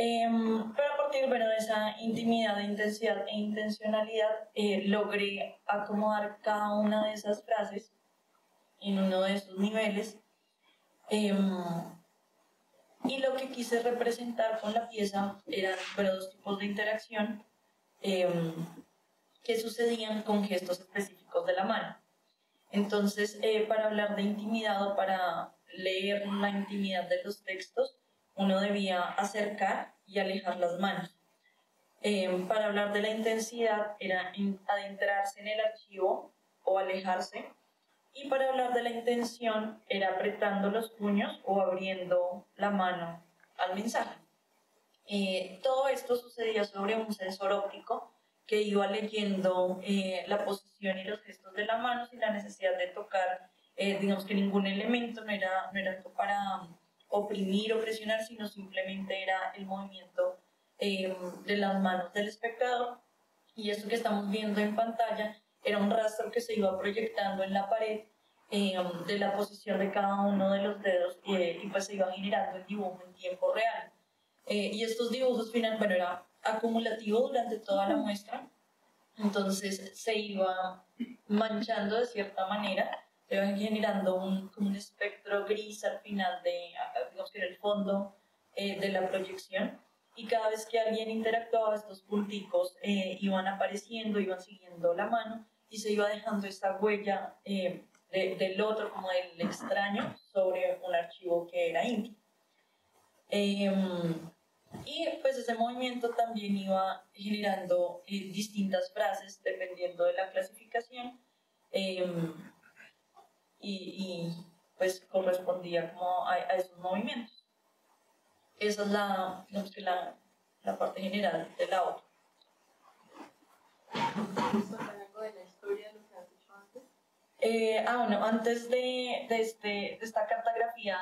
Pero a partir, bueno, de esa intimidad, de intensidad e intencionalidad, logré acomodar cada una de esas frases en uno de esos niveles. Y lo que quise representar con la pieza eran, bueno, dos tipos de interacción que sucedían con gestos específicos de la mano. Entonces, para hablar de intimidad o para leer la intimidad de los textos, uno debía acercar y alejar las manos. Para hablar de la intensidad era adentrarse en el archivo o alejarse. Y para hablar de la intención era apretando los puños o abriendo la mano al mensaje. Todo esto sucedía sobre un sensor óptico que iba leyendo la posición y los gestos de la mano sin la necesidad de tocar, digamos que ningún elemento, no era algo para oprimir o presionar, sino simplemente era el movimiento de las manos del espectador. Y esto que estamos viendo en pantalla era un rastro que se iba proyectando en la pared de la posición de cada uno de los dedos y pues se iba generando el dibujo en tiempo real. Y estos dibujos finalmente, bueno, era acumulativo durante toda la muestra, entonces se iba manchando de cierta manera, se iba generando como un espectro gris al final digamos que en el fondo de la proyección, y cada vez que alguien interactuaba, estos punticos iban apareciendo, iban siguiendo la mano y se iba dejando esta huella del otro, como del extraño, sobre un archivo que era íntimo. Y pues ese movimiento también iba generando distintas frases dependiendo de la clasificación y pues correspondía como a esos movimientos. Esa es digamos que la parte general de la obra. ¿Puedes contar algo de la historia de lo que has hecho antes? Bueno, antes de esta cartografía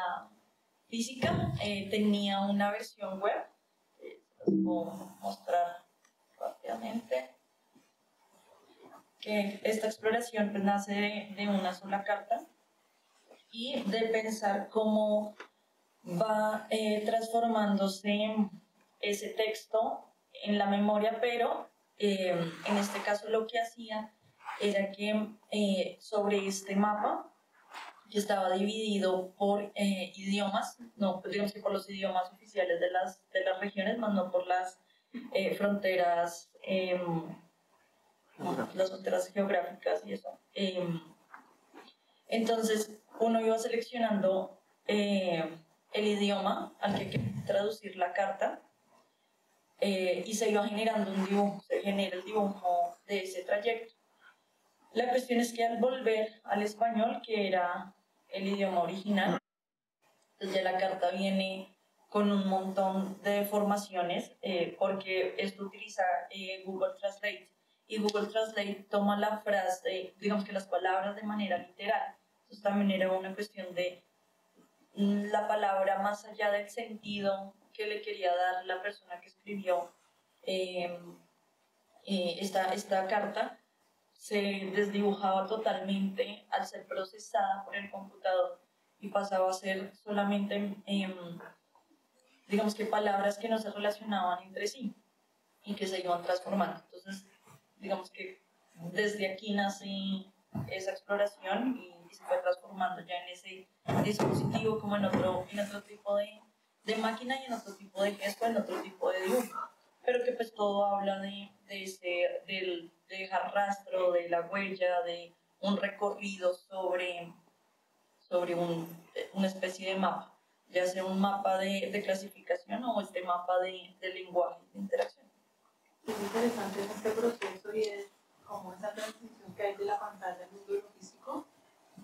física tenía una versión web. Se las puedo mostrar rápidamente. Que esta exploración pues, nace de una sola carta y de pensar cómo va transformándose ese texto en la memoria, pero en este caso lo que hacía era que sobre este mapa, que estaba dividido por idiomas, no digamos que por los idiomas oficiales de las regiones, más no por las fronteras, las fronteras geográficas y eso. Entonces uno iba seleccionando el idioma al que quería traducir la carta y se iba generando un dibujo, se genera el dibujo de ese trayecto. La cuestión es que al volver al español, que era el idioma original, pues ya la carta viene con un montón de deformaciones porque esto utiliza Google Translate y Google Translate toma la frase, digamos que las palabras de manera literal. Entonces también era una cuestión de la palabra más allá del sentido que le quería dar la persona que escribió esta carta, se desdibujaba totalmente al ser procesada por el computador y pasaba a ser solamente, digamos que palabras que no se relacionaban entre sí y que se iban transformando. Entonces, digamos que desde aquí nace esa exploración y se fue transformando ya en ese dispositivo como en otro tipo de máquina y en otro tipo de gesto, en otro tipo de dibujo. Pero que pues todo habla de dejar rastro, de la huella, de un recorrido sobre una especie de mapa, ya sea un mapa de clasificación o este mapa de lenguaje, de interacción. Es interesante este proceso y es como esa transición que hay de la pantalla al mundo de lo físico.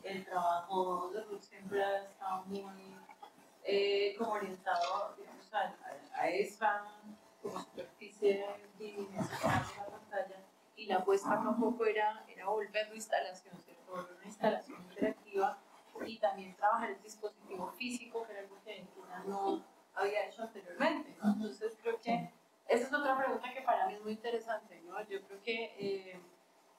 El trabajo de Ruth siempre ha estado muy como orientado, digamos, a esa como superficie bidimensional de la pantalla, y la apuesta tampoco era volverlo instalación, ¿cierto? Volver una instalación interactiva y también trabajar el dispositivo físico, que era algo que Argentina no había hecho anteriormente, ¿no? Entonces creo que esa es otra pregunta que para mí es muy interesante, ¿no? Yo creo que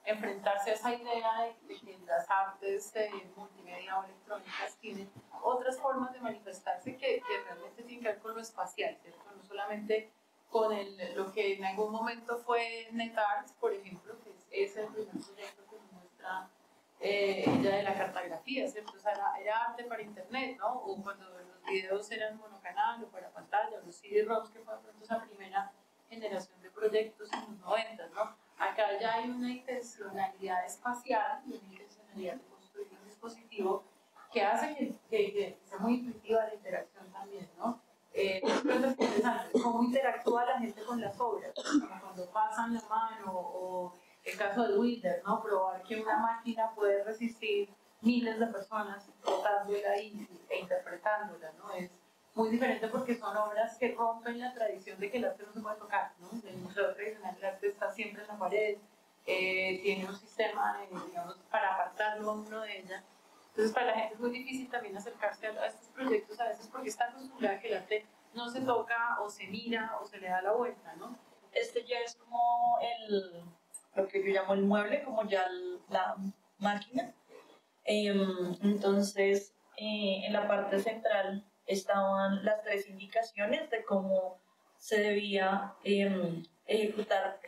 enfrentarse a esa idea de que las artes multimedia o electrónicas tienen otras formas de manifestarse que realmente tienen que ver con lo espacial, ¿cierto? No solamente precisamente con lo que en algún momento fue NetArts, por ejemplo, que es el primer proyecto que nos muestra ella de la cartografía, ¿cierto? O sea, era arte para internet, ¿no? O cuando los videos eran monocanal o para pantalla, los CD-ROMs, que fue de pronto esa primera generación de proyectos en los 90, ¿no? Acá ya hay una intencionalidad espacial y una intencionalidad de construir un dispositivo que hace que sea muy intuitiva la interacción también, ¿no? Es interesante cómo interactúa la gente con las obras, como cuando pasan la mano, o el caso de Wither, ¿no? Probar que una máquina puede resistir miles de personas tratándola e interpretándola, ¿no? Es muy diferente porque son obras que rompen la tradición de que el arte no se puede tocar, ¿no? En el museo tradicional el arte está siempre en la pared, tiene un sistema, digamos, para apartarlo a uno de ella. Entonces para la gente es muy difícil también acercarse a estos proyectos a veces porque está acostumbrada a que el arte no se toca o se mira o se le da la vuelta, ¿no? Este ya es como lo que yo llamo el mueble, como ya la máquina. Entonces, en la parte central estaban las tres indicaciones de cómo se debía ejecutar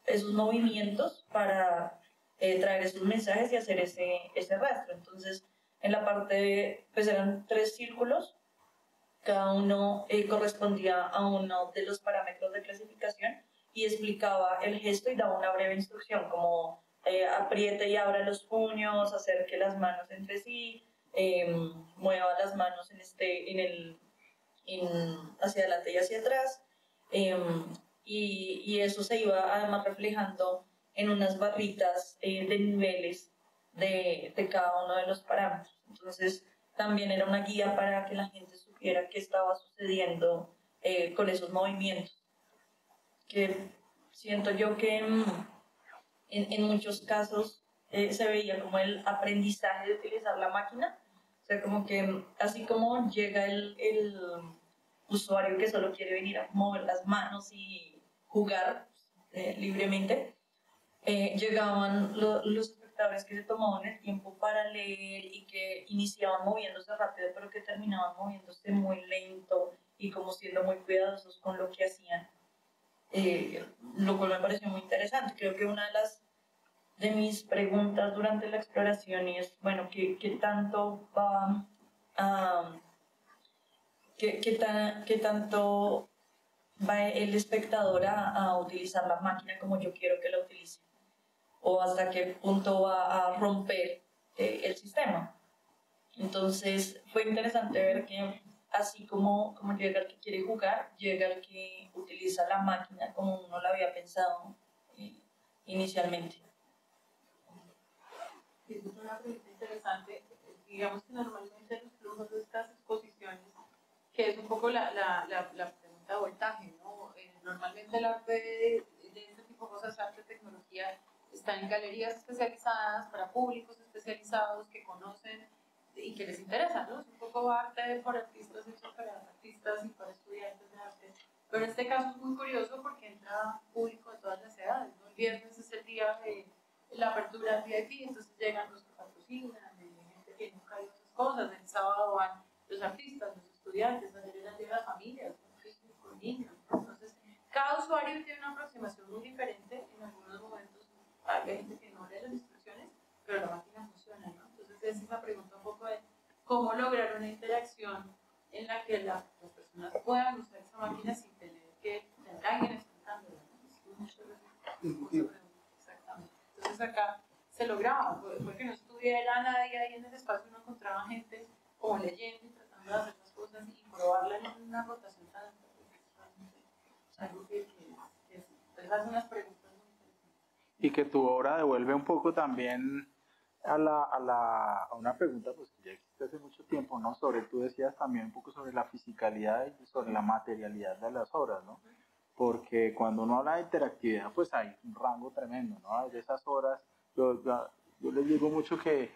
esos movimientos para traer esos mensajes y hacer ese rastro. Entonces, en la parte, pues eran tres círculos, cada uno correspondía a uno de los parámetros de clasificación y explicaba el gesto y daba una breve instrucción, como apriete y abra los puños, acerque las manos entre sí, mueva las manos hacia adelante y hacia atrás. Y eso se iba además reflejando en unas barritas de niveles de cada uno de los parámetros. Entonces, también era una guía para que la gente supiera qué estaba sucediendo con esos movimientos. Que siento yo que en muchos casos se veía como el aprendizaje de utilizar la máquina. O sea, como que así como llega el usuario que solo quiere venir a mover las manos y jugar libremente, llegaban los espectadores que se tomaban el tiempo para leer y que iniciaban moviéndose rápido, pero que terminaban moviéndose muy lento y como siendo muy cuidadosos con lo que hacían, lo cual me pareció muy interesante. Creo que una de mis preguntas durante la exploración es, bueno, ¿qué tanto va a... qué tanto va el espectador a utilizar la máquina como yo quiero que la utilice? ¿O hasta qué punto va a romper el sistema? Entonces fue interesante ver que así como llega el que quiere jugar, llega el que utiliza la máquina como uno lo había pensado inicialmente. Sí, es una pregunta interesante. Digamos que normalmente los flujos de estas exposiciones, que es un poco la pregunta de voltaje, ¿no? Normalmente el arte de este tipo de cosas, arte, tecnología, están en galerías especializadas para públicos especializados que conocen y que les interesa, ¿no? Es un poco arte por artistas, hecho para artistas y para estudiantes de arte. Pero en este caso es muy curioso porque entra público de todas las edades, ¿no? El viernes es el día de la apertura VIP, entonces llegan los que patrocinan, gente que nunca ha visto esas cosas. El sábado van los artistas, los estudiantes, ayer era el día de las familias, con niños. Entonces, cada usuario tiene una aproximación muy diferente. En algunos momentos hay gente que no lee las instrucciones, pero la máquina funciona, ¿no? Entonces, esa es la pregunta un poco de cómo lograr una interacción en la que las personas puedan usar esa máquina sin tener que tener a alguien explicándola, ¿no? Exactamente. Entonces acá se lograba, porque no estuviera nadie ahí en ese espacio, uno encontraba gente como leyendo y tratando de hacer las cosas y probarla en una rotación tan alta. Es algo que entonces hace unas preguntas muy interesantes. Y que tu obra devuelve un poco también a una pregunta pues, que ya existe hace mucho tiempo, ¿no? Tú decías también un poco sobre la fisicalidad y sobre la materialidad de las obras, ¿no? Porque cuando uno habla de interactividad, pues hay un rango tremendo, ¿no? Hay de esas obras, yo les digo mucho que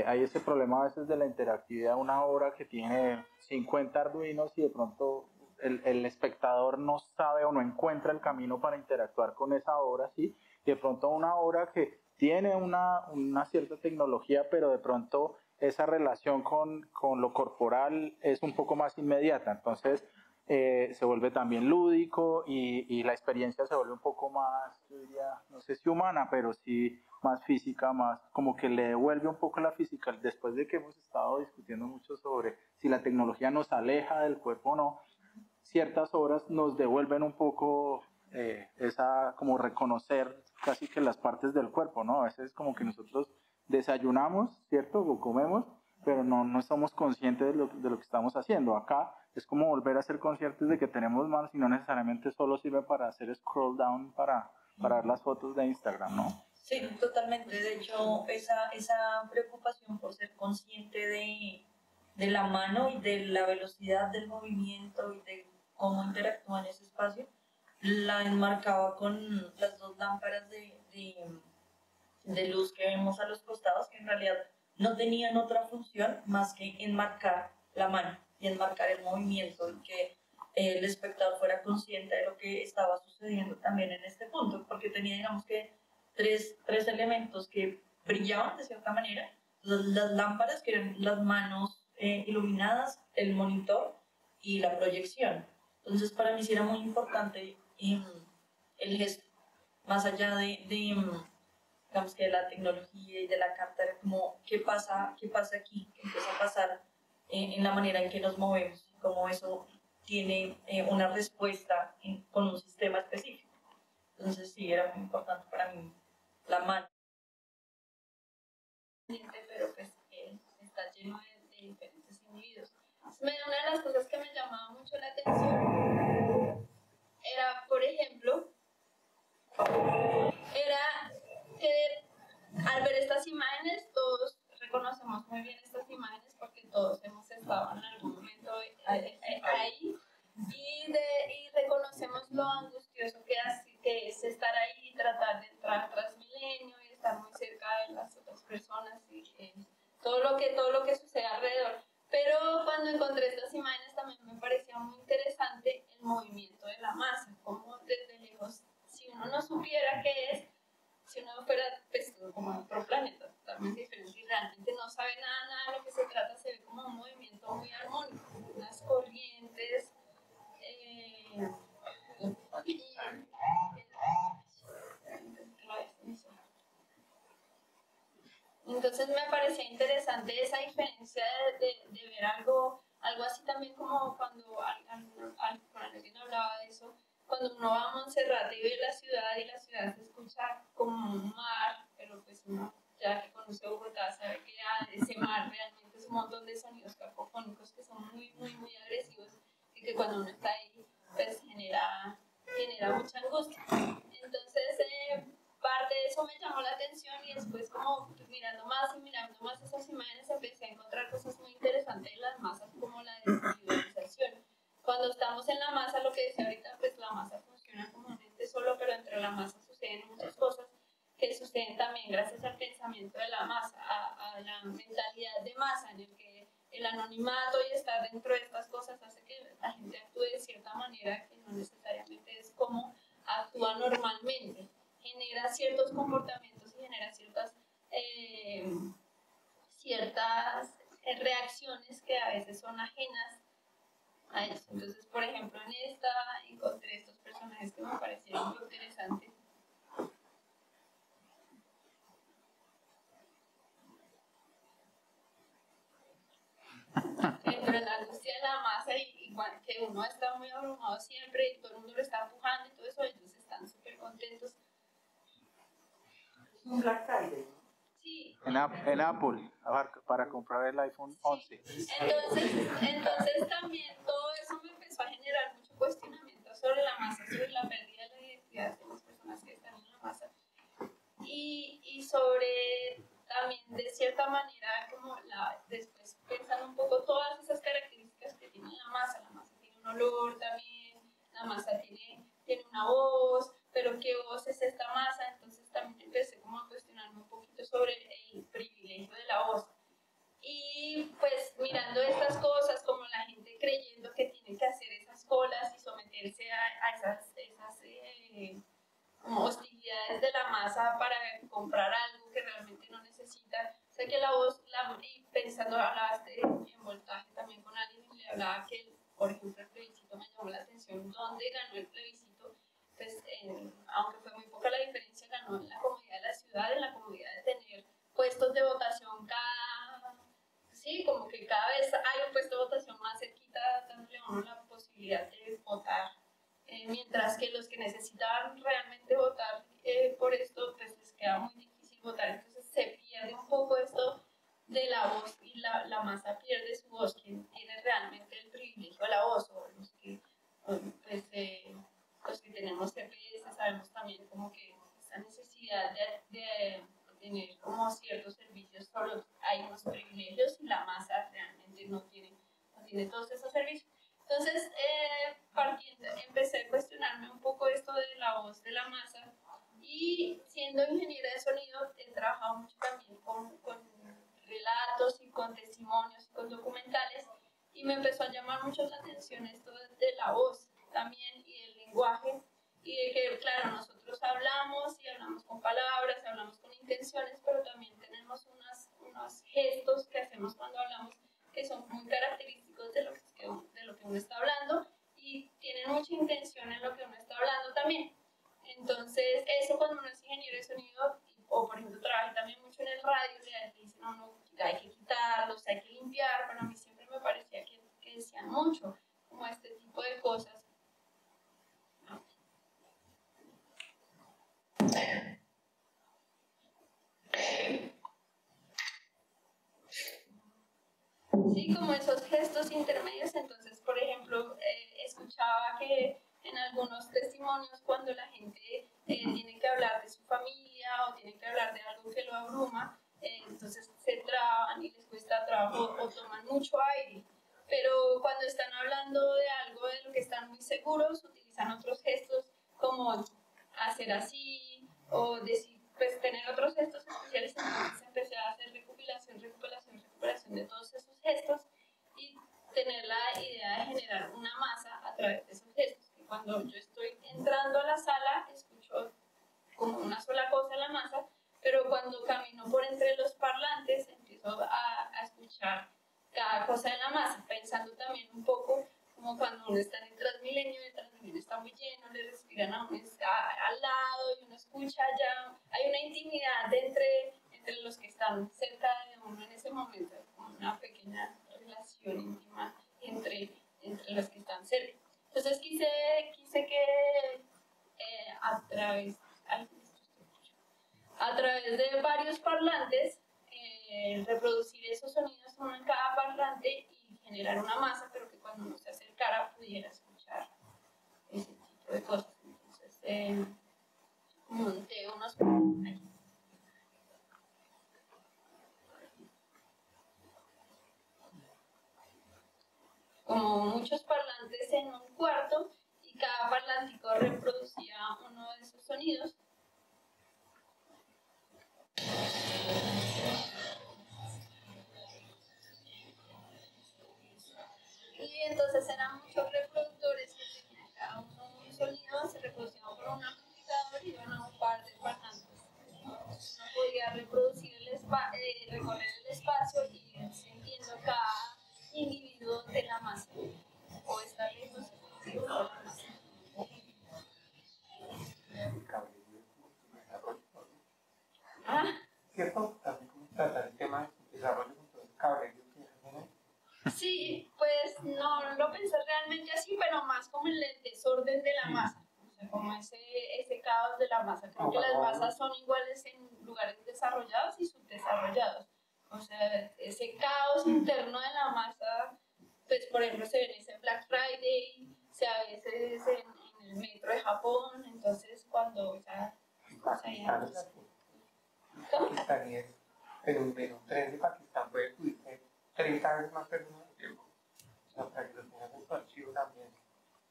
hay ese problema a veces de la interactividad, una obra que tiene 50 arduinos y de pronto el espectador no sabe o no encuentra el camino para interactuar con esa obra, ¿sí? Y de pronto una obra que tiene una cierta tecnología, pero de pronto esa relación con lo corporal es un poco más inmediata. Entonces, se vuelve también lúdico y la experiencia se vuelve un poco más, yo diría, no sé si humana, pero sí más física, más como que le devuelve un poco la física. Después de que hemos estado discutiendo mucho sobre si la tecnología nos aleja del cuerpo o no, ciertas obras nos devuelven un poco esa, como reconocer casi que las partes del cuerpo, ¿no? A veces como que nosotros desayunamos, ¿cierto? O comemos, pero no somos conscientes de lo que estamos haciendo. Acá es como volver a ser conscientes de que tenemos manos y no necesariamente solo sirve para hacer scroll down para ver las fotos de Instagram, ¿no? Sí, totalmente. De hecho, esa preocupación por ser consciente de la mano y de la velocidad del movimiento y de cómo interactúa en ese espacio, la enmarcaba con las dos lámparas de luz que vemos a los costados, que en realidad no tenían otra función más que enmarcar la mano y enmarcar el movimiento y que el espectador fuera consciente de lo que estaba sucediendo también en este punto, porque tenía, digamos que, tres elementos que brillaban de cierta manera: las lámparas, que eran las manos iluminadas, el monitor y la proyección. Entonces, para mí sí era muy importante el gesto, más allá digamos que de la tecnología y de la carta, era como, qué pasa aquí, qué empieza a pasar en la manera en que nos movemos, cómo eso tiene una respuesta con un sistema específico. Entonces sí, era muy importante para mí la mano. Pero pues está lleno de diferentes individuos. Una de las cosas que me llamaba mucho la atención era, por ejemplo, era que al ver estas imágenes, todos reconocemos muy bien estas imágenes porque todos hemos estado en algún momento ahí y reconocemos lo angustioso que es estar ahí y tratar de entrar tras milenio y estar muy cerca de las otras personas y todo lo que sucede alrededor. Pero cuando encontré estas imágenes también me parecía muy interesante el movimiento de la masa, como desde lejos, si uno no supiera qué es, si uno fuera pues, como en otro planeta totalmente diferente y realmente no sabe nada de lo que se trata, se ve como un movimiento muy armónico, unas corrientes entonces me parecía interesante esa diferencia de ver algo así también como cuando alguien hablaba de eso, cuando uno va a Monserrate y ve la ciudad y la ciudad se escucha como un mar, pero pues uno ya que conoce Bogotá sabe que ese mar realmente es un montón de sonidos cacofónicos que son muy, muy, muy agresivos y que cuando uno está ahí pues genera mucha angustia. Entonces parte de eso me llamó la atención y después como mirando más esas imágenes empecé a encontrar cosas muy interesantes en las masas como la desindividualización. Cuando estamos en la masa, lo que decía ahorita, pues la masa funciona como un ente solo, pero entre la masa suceden muchas cosas que suceden también gracias al pensamiento de la masa, a la mentalidad de masa en el que el anonimato y estar dentro de estas cosas hace que la gente actúe de cierta manera que no necesariamente es como actúa normalmente. Genera ciertos comportamientos y genera ciertas reacciones que a veces son ajenas a eso. Entonces, por ejemplo, en esta encontré estos personajes que me parecieron muy interesantes. Entre la angustia de la masa y que uno está muy abrumado siempre y todo el mundo lo está empujando y todo eso, ellos están súper contentos. Un Black Friday. Sí. En Apple, para comprar el iPhone 11. Entonces también todo eso me empezó a generar mucho cuestionamiento sobre la masa, sobre la pérdida de la identidad de las personas que están en la masa y sobre también de cierta manera como después pensando un poco todas esas características que tiene la masa tiene un olor también, la masa tiene una voz, pero ¿qué voz es esta masa? Entonces también empecé como a cuestionarme un poquito sobre el privilegio de la voz. Y pues mirando estas cosas, como la gente creyendo que tiene que hacer esas colas y someterse a esas como hostilidades de la masa para comprar algo que realmente no necesita. O sea que la voz, y pensando, hablabas en voltaje también con alguien y le hablaba que, por ejemplo, el plebiscito me llamó voz, quién tiene realmente el privilegio a la voz, o los que, pues, los que tenemos CPS, sabemos también como que esa necesidad de tener como ciertos servicios, solo hay unos privilegios y la masa realmente no tiene todos esos servicios. Entonces, empecé a cuestionarme un poco esto de la voz de la masa, y siendo ingeniera de sonido he trabajado mucho también con relatos y con testimonios y con documentales, y me empezó a llamar mucho la atención esto de la voz también y del lenguaje, y de que claro, nosotros hablamos y hablamos con palabras, hablamos con intenciones, pero también tenemos unos gestos que hacemos cuando hablamos que son muy característicos de lo que uno está hablando y tienen mucha intención en lo que uno está hablando también. Entonces, eso cuando uno es ingeniero de sonido, o por ejemplo trabajé también mucho en el radio, le dicen a uno que hay que quitarlos, hay que limpiar, pero a mí siempre me parecía que decían mucho, como este tipo de cosas. Sí, como esos gestos intermedios. Entonces, por ejemplo, escuchaba que en algunos testimonios cuando la gente tiene que hablar de su familia o tiene que hablar de algo que lo abruma, entonces se traban y les cuesta trabajo o toman mucho aire. Pero cuando están hablando de algo de lo que están muy seguros, utilizan otros gestos como hacer así o decir, pues tener otros gestos especiales. Entonces empecé a hacer recopilación de todos esos gestos y tener la idea de generar una masa a través de esos gestos. Que cuando yo estoy entrando a la sala, escucho como una sola cosa en la masa, pero cuando camino por entre los parlantes, empiezo a escuchar cada cosa en la masa, pensando también un poco como cuando uno está en el Transmilenio, el Transmilenio está muy lleno, le respiran a uno al lado y uno escucha ya, hay una intimidad entre los que están cerca de uno en ese momento, como una pequeña relación íntima entre los que están cerca. Entonces quise que a través de varios parlantes reproducir esos sonidos uno en cada parlante y generar una masa, pero que cuando uno se acercara pudiera escuchar ese tipo de cosas. Entonces monté unos parlantes. Como muchos parlantes en un cuarto, y cada parlantico reproducía uno de esos sonidos. Y entonces eran muchos reproductores que tenían cada uno un sonido, se reproducían por un amplificador y iban a un par de parlantes. Uno podía reproducir recorrer el espacio y ir sintiendo cada individuo de la masa, o estar lejos de la masa. ¿Cierto? También como tratar el tema de desarrollo con todo el cabello que tiene. Sí, pues no lo pensé realmente así, pero más como el desorden de la masa, o sea, como ese caos de la masa. Creo que las masas son iguales en lugares desarrollados y subdesarrollados. O sea, ese caos interno de la masa, pues por ejemplo se ve en ese Black Friday, se ve a veces en el metro de Japón, entonces cuando ya... Pakistaníes, en un tren de Pakistán puede subirse 30 veces más personas al tiempo. O sea, para que lo tengan en su archivo también.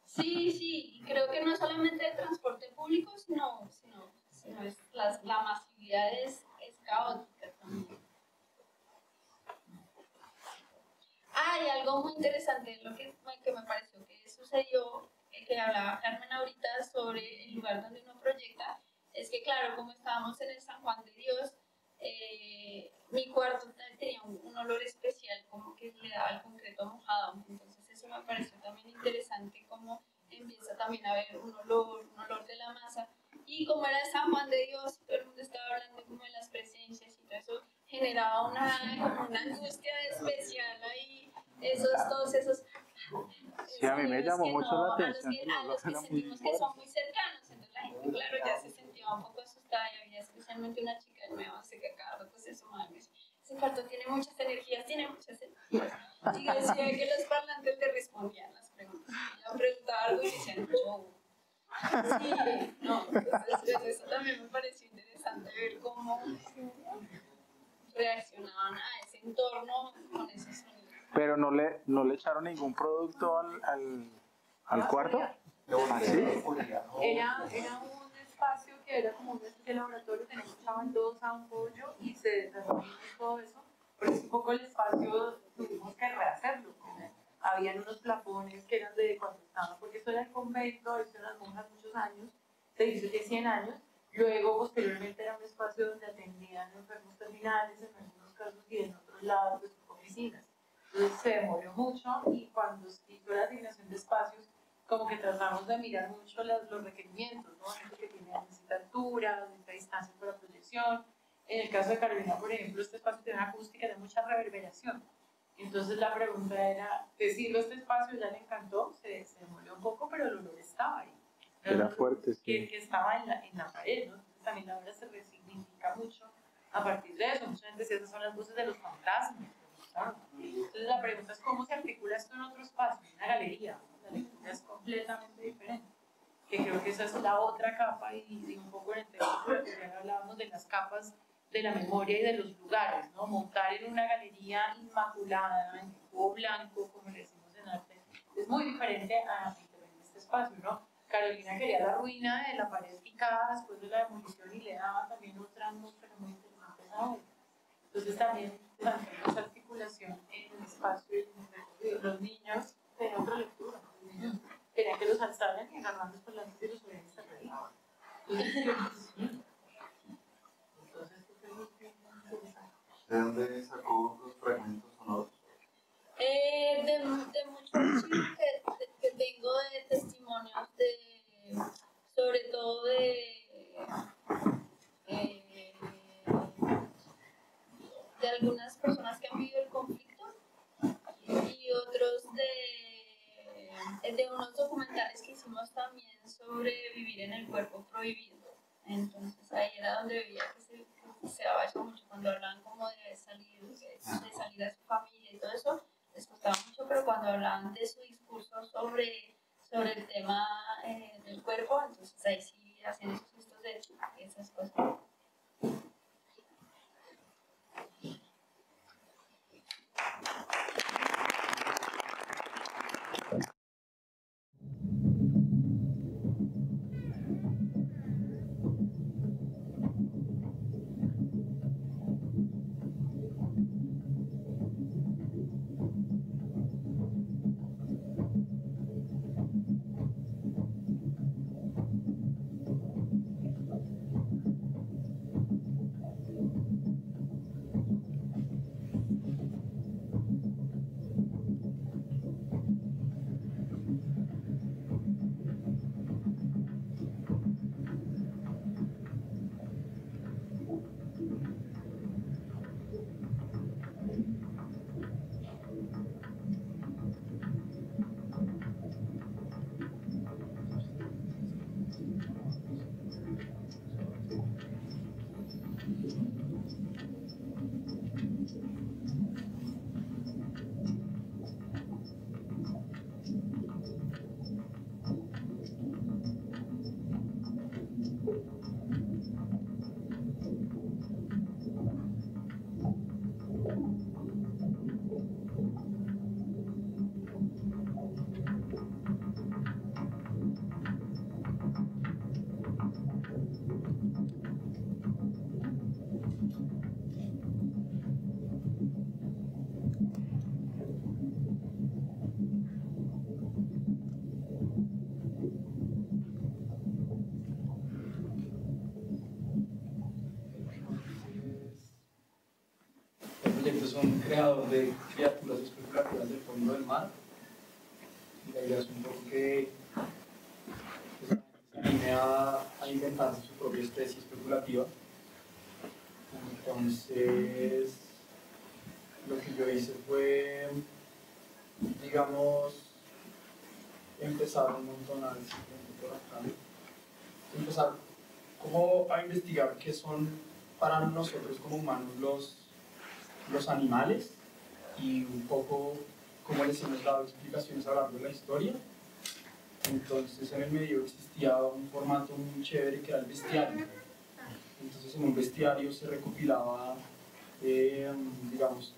Sí, creo que no solamente el transporte público, sino la masividad es caótica también. Y algo muy interesante, lo que me pareció que sucedió, que hablaba Carmen ahorita sobre el lugar donde uno proyecta, es que claro, como estábamos en el San Juan de Dios, mi cuarto tenía un olor especial, como que le daba el concreto mojado. Entonces eso me pareció también interesante, como empieza también a haber un olor de la masa. Y como era el San Juan de Dios, todo el mundo estaba hablando como de las presencias y todo eso, generaba como una angustia especial ahí, todos esos... Sí, a mí me llamó mucho la atención. A los que sentimos que son muy cercanos, entonces la gente, claro, ya se sentía un poco asustada, y había especialmente una chica nueva, que cada rato se sumaba y me decía, ese cuarto tiene muchas energías. Y decía que los parlantes le respondían las preguntas. Ella preguntaba algo y decían yo. Sí, no, entonces eso también me pareció interesante ver cómo reaccionaban a ese entorno con esos sonidos. Pero no le echaron ningún producto al cuarto. ¿Ah, sí? Era un espacio que era como un especie de laboratorio, teníamos baldosa, un pollo y se desarrolló todo eso. Pero es un poco el espacio, tuvimos que rehacerlo. Habían unos plafones que eran de cuando estaban, porque eso era el convento, eso eran las monjas muchos años, se dice que 100 años. Luego, posteriormente, era un espacio donde atendían enfermos terminales, en algunos casos, y en otros lados, pues, oficinas. Entonces se demoró mucho y cuando se hizo la asignación de espacios, como que tratamos de mirar mucho los requerimientos, ¿no? Gente que necesita altura, necesita distancia para la proyección. En el caso de Carolina, por ejemplo, este espacio tiene una acústica de mucha reverberación. Entonces la pregunta era, ¿te sirve este espacio? Ya le encantó, se demolió un poco, pero el olor estaba ahí. Era fuerte, sí. Que estaba en la pared, ¿no? Entonces también la obra se resignifica mucho a partir de eso. Mucha gente decía, esas son las voces de los fantasmas. ¿No? Entonces la pregunta es, ¿cómo se articula esto en otro espacio? En una galería. La lectura es completamente diferente. Que creo que esa es la otra capa y un poco en el tema que ya hablábamos de las capas de la memoria y de los lugares, ¿no? Montar en una galería inmaculada, en cubo blanco, como le decimos en arte, es muy diferente a intervenir en este espacio, ¿no? Carolina quería la ruina de la pared picada después de la demolición y le daba también otra atmósfera muy interesante a esa obra. Entonces también esa articulación en el espacio y en el recorrido. Los niños tenían otra lectura, los niños querían que los alzaran y agarraban los parlantes y los subían hasta arriba. ¿De dónde sacó los fragmentos sonoros? De mucho archivo que tengo de testimonios sobre todo de algunas personas que han vivido el conflicto y otros de unos documentales que hicimos también sobre vivir en el cuerpo prohibido. Entonces ahí era donde veía que se daba eso mucho cuando hablaban como de salir a su familia y todo eso, les costaba mucho, pero cuando hablaban de su discurso sobre el tema del cuerpo, entonces ahí sí hacían esos gestos de esas cosas. Es un creador de criaturas especulativas del fondo del mar. Y la idea es un poco que se anime a inventarse su propia especie especulativa. Entonces, lo que yo hice fue, digamos, empezar un montón a empezar como a investigar qué son para nosotros como humanos los animales y un poco como les hemos dado explicaciones a lo largo de la historia. Entonces en el medio existía un formato muy chévere que era el bestiario. Entonces en un bestiario se recopilaba, digamos,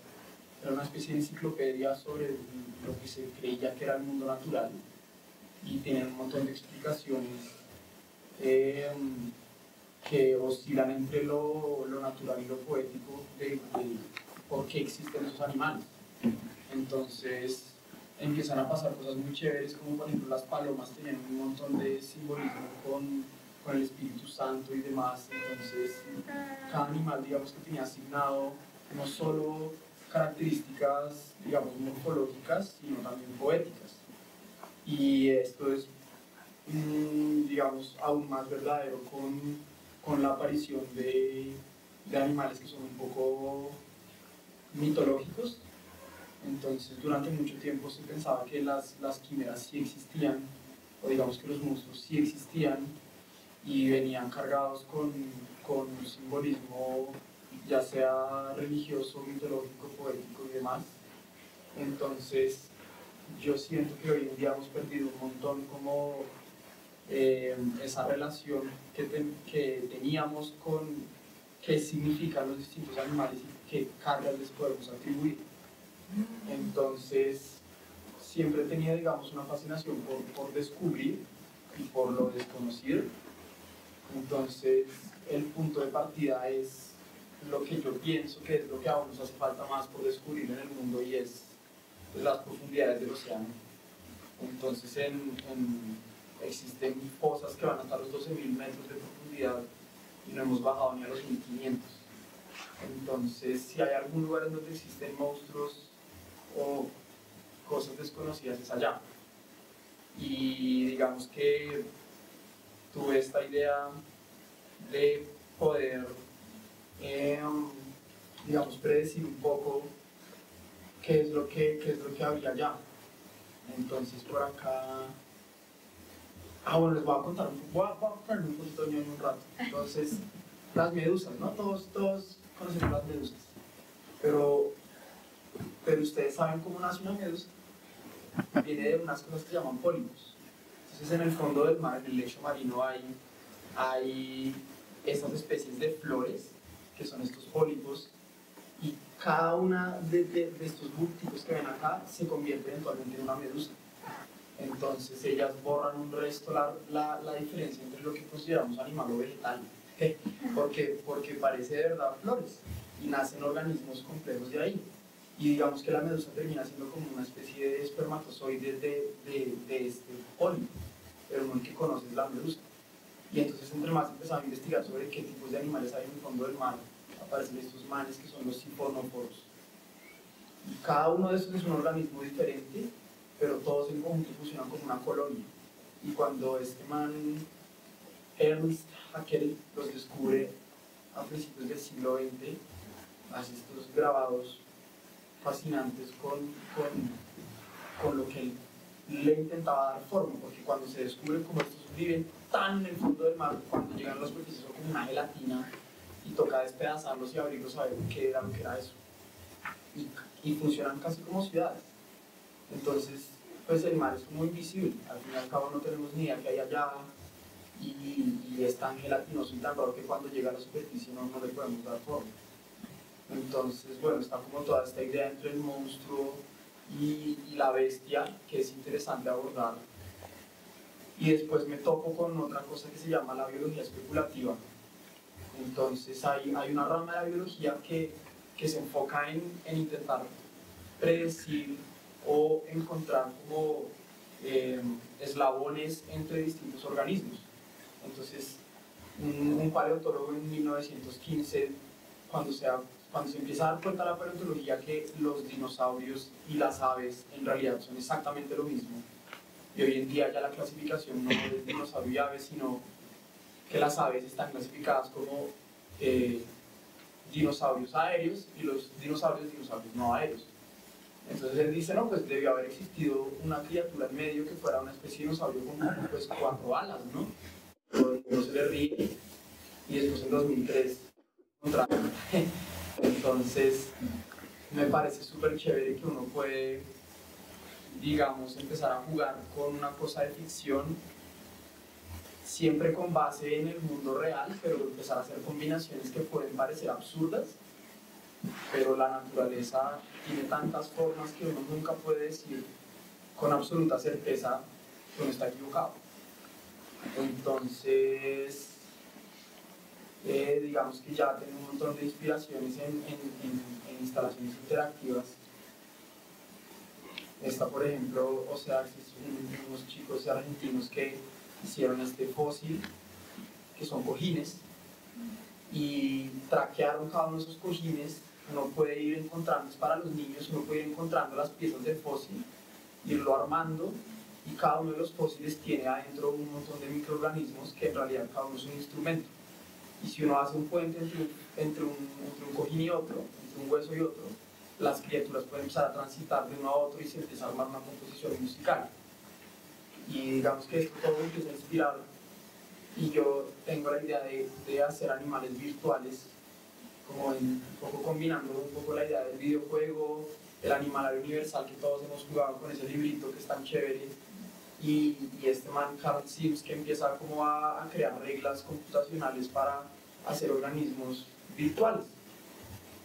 era una especie de enciclopedia sobre lo que se creía que era el mundo natural y tenían un montón de explicaciones que oscilan entre lo natural y lo poético de por qué existen esos animales. Entonces empiezan a pasar cosas muy chéveres, como por ejemplo las palomas tenían un montón de simbolismo con el Espíritu Santo y demás. Entonces cada animal, digamos, que tenía asignado no solo características, digamos, morfológicas, sino también poéticas. Y esto es, digamos, aún más verdadero con la aparición de animales que son un poco mitológicos. Entonces, durante mucho tiempo se pensaba que las quimeras sí existían, o digamos que los monstruos sí existían, y venían cargados con un simbolismo, ya sea religioso, mitológico, poético y demás. Entonces, yo siento que hoy en día hemos perdido un montón como esa relación que teníamos con qué significan los distintos animales y qué cargas les podemos atribuir. Entonces, siempre he tenido, digamos, una fascinación por descubrir y por lo desconocido. Entonces, el punto de partida es lo que yo pienso que es lo que aún nos hace falta más por descubrir en el mundo, y es pues, las profundidades del océano. Entonces, existen fosas que van hasta los 12.000 metros de profundidad y no hemos bajado ni a los 1.500. Entonces, si hay algún lugar en donde existen monstruos o cosas desconocidas, es allá. Y digamos que tuve esta idea de poder, digamos, predecir un poco qué es lo que había allá. Entonces, por acá... bueno, les voy a contar voy a poner un poquito de en un rato. Entonces, las medusas, ¿no? Todos conocemos las medusas. Pero ustedes saben cómo nace una medusa. Viene de unas cosas que se llaman pólipos. Entonces, en el fondo del mar, en el lecho marino, hay estas especies de flores, que son estos pólipos, y cada una de estos bulticos que ven acá se convierte eventualmente en una medusa. Entonces ellas borran un resto la diferencia entre lo que consideramos animal o vegetal, porque parece de verdad flores y nacen organismos complejos de ahí. Y digamos que la medusa termina siendo como una especie de espermatozoide de este pólipo, pero no el que conoces la medusa. Y entonces entre más empezaba a investigar sobre qué tipos de animales hay en el fondo del mar, aparecen estos manes que son los sifonoporos. Y cada uno de estos es un organismo diferente, pero todos en conjunto funcionan como una colonia. Y cuando este man, Ernst Haeckel, los descubre a principios del siglo XX, hace estos grabados fascinantes con lo que él le intentaba dar forma, porque cuando se descubre cómo estos viven tan en el fondo del mar, cuando llegan a la superficie son como una gelatina y toca despedazarlos y abrirlos a ver qué era lo que era eso. Y funcionan casi como ciudades. Entonces, pues el mar es como invisible, al fin y al cabo no tenemos ni idea qué hay allá, y es tan gelatinoso y tan raro que cuando llega a la superficie no le podemos dar forma. Entonces, bueno, está como toda esta idea entre el monstruo y la bestia, que es interesante abordar. Y después me topo con otra cosa que se llama la biología especulativa. Entonces hay una rama de la biología que se enfoca en intentar predecir o encontrar como eslabones entre distintos organismos. Entonces, un paleontólogo en 1915, cuando se empieza a dar cuenta la paleontología que los dinosaurios y las aves en realidad son exactamente lo mismo, y hoy en día ya la clasificación no es dinosaurio y ave, sino que las aves están clasificadas como dinosaurios aéreos y los dinosaurios no aéreos. Entonces él dice, no, pues debió haber existido una criatura en medio que fuera una especie de dinosaurio con pues 4 alas, ¿no? No se le ríe, y después en 2003 entonces me parece súper chévere que uno puede digamos, empezar a jugar con una cosa de ficción, siempre con base en el mundo real, pero empezar a hacer combinaciones que pueden parecer absurdas, pero la naturaleza tiene tantas formas que uno nunca puede decir con absoluta certeza que uno está equivocado. Entonces, digamos que ya tengo un montón de inspiraciones en instalaciones interactivas. Esta, por ejemplo, o sea, es unos chicos argentinos que hicieron este fósil, que son cojines, y traquearon cada uno de esos cojines. Uno puede ir encontrando, es para los niños, uno puede ir encontrando las piezas del fósil, irlo armando, y cada uno de los fósiles tiene adentro un montón de microorganismos que en realidad cada uno es un instrumento. Y si uno hace un puente entre un cojín y otro, entre un hueso y otro, las criaturas pueden empezar a transitar de uno a otro y se empieza a armar una composición musical. Y digamos que esto todo empieza a inspirar, y yo tengo la idea de hacer animales virtuales, como un poco combinando un poco la idea del videojuego, el animalario universal que todos hemos jugado con ese librito que es tan chévere, y este man Carl Sims que empieza como a crear reglas computacionales para hacer organismos virtuales.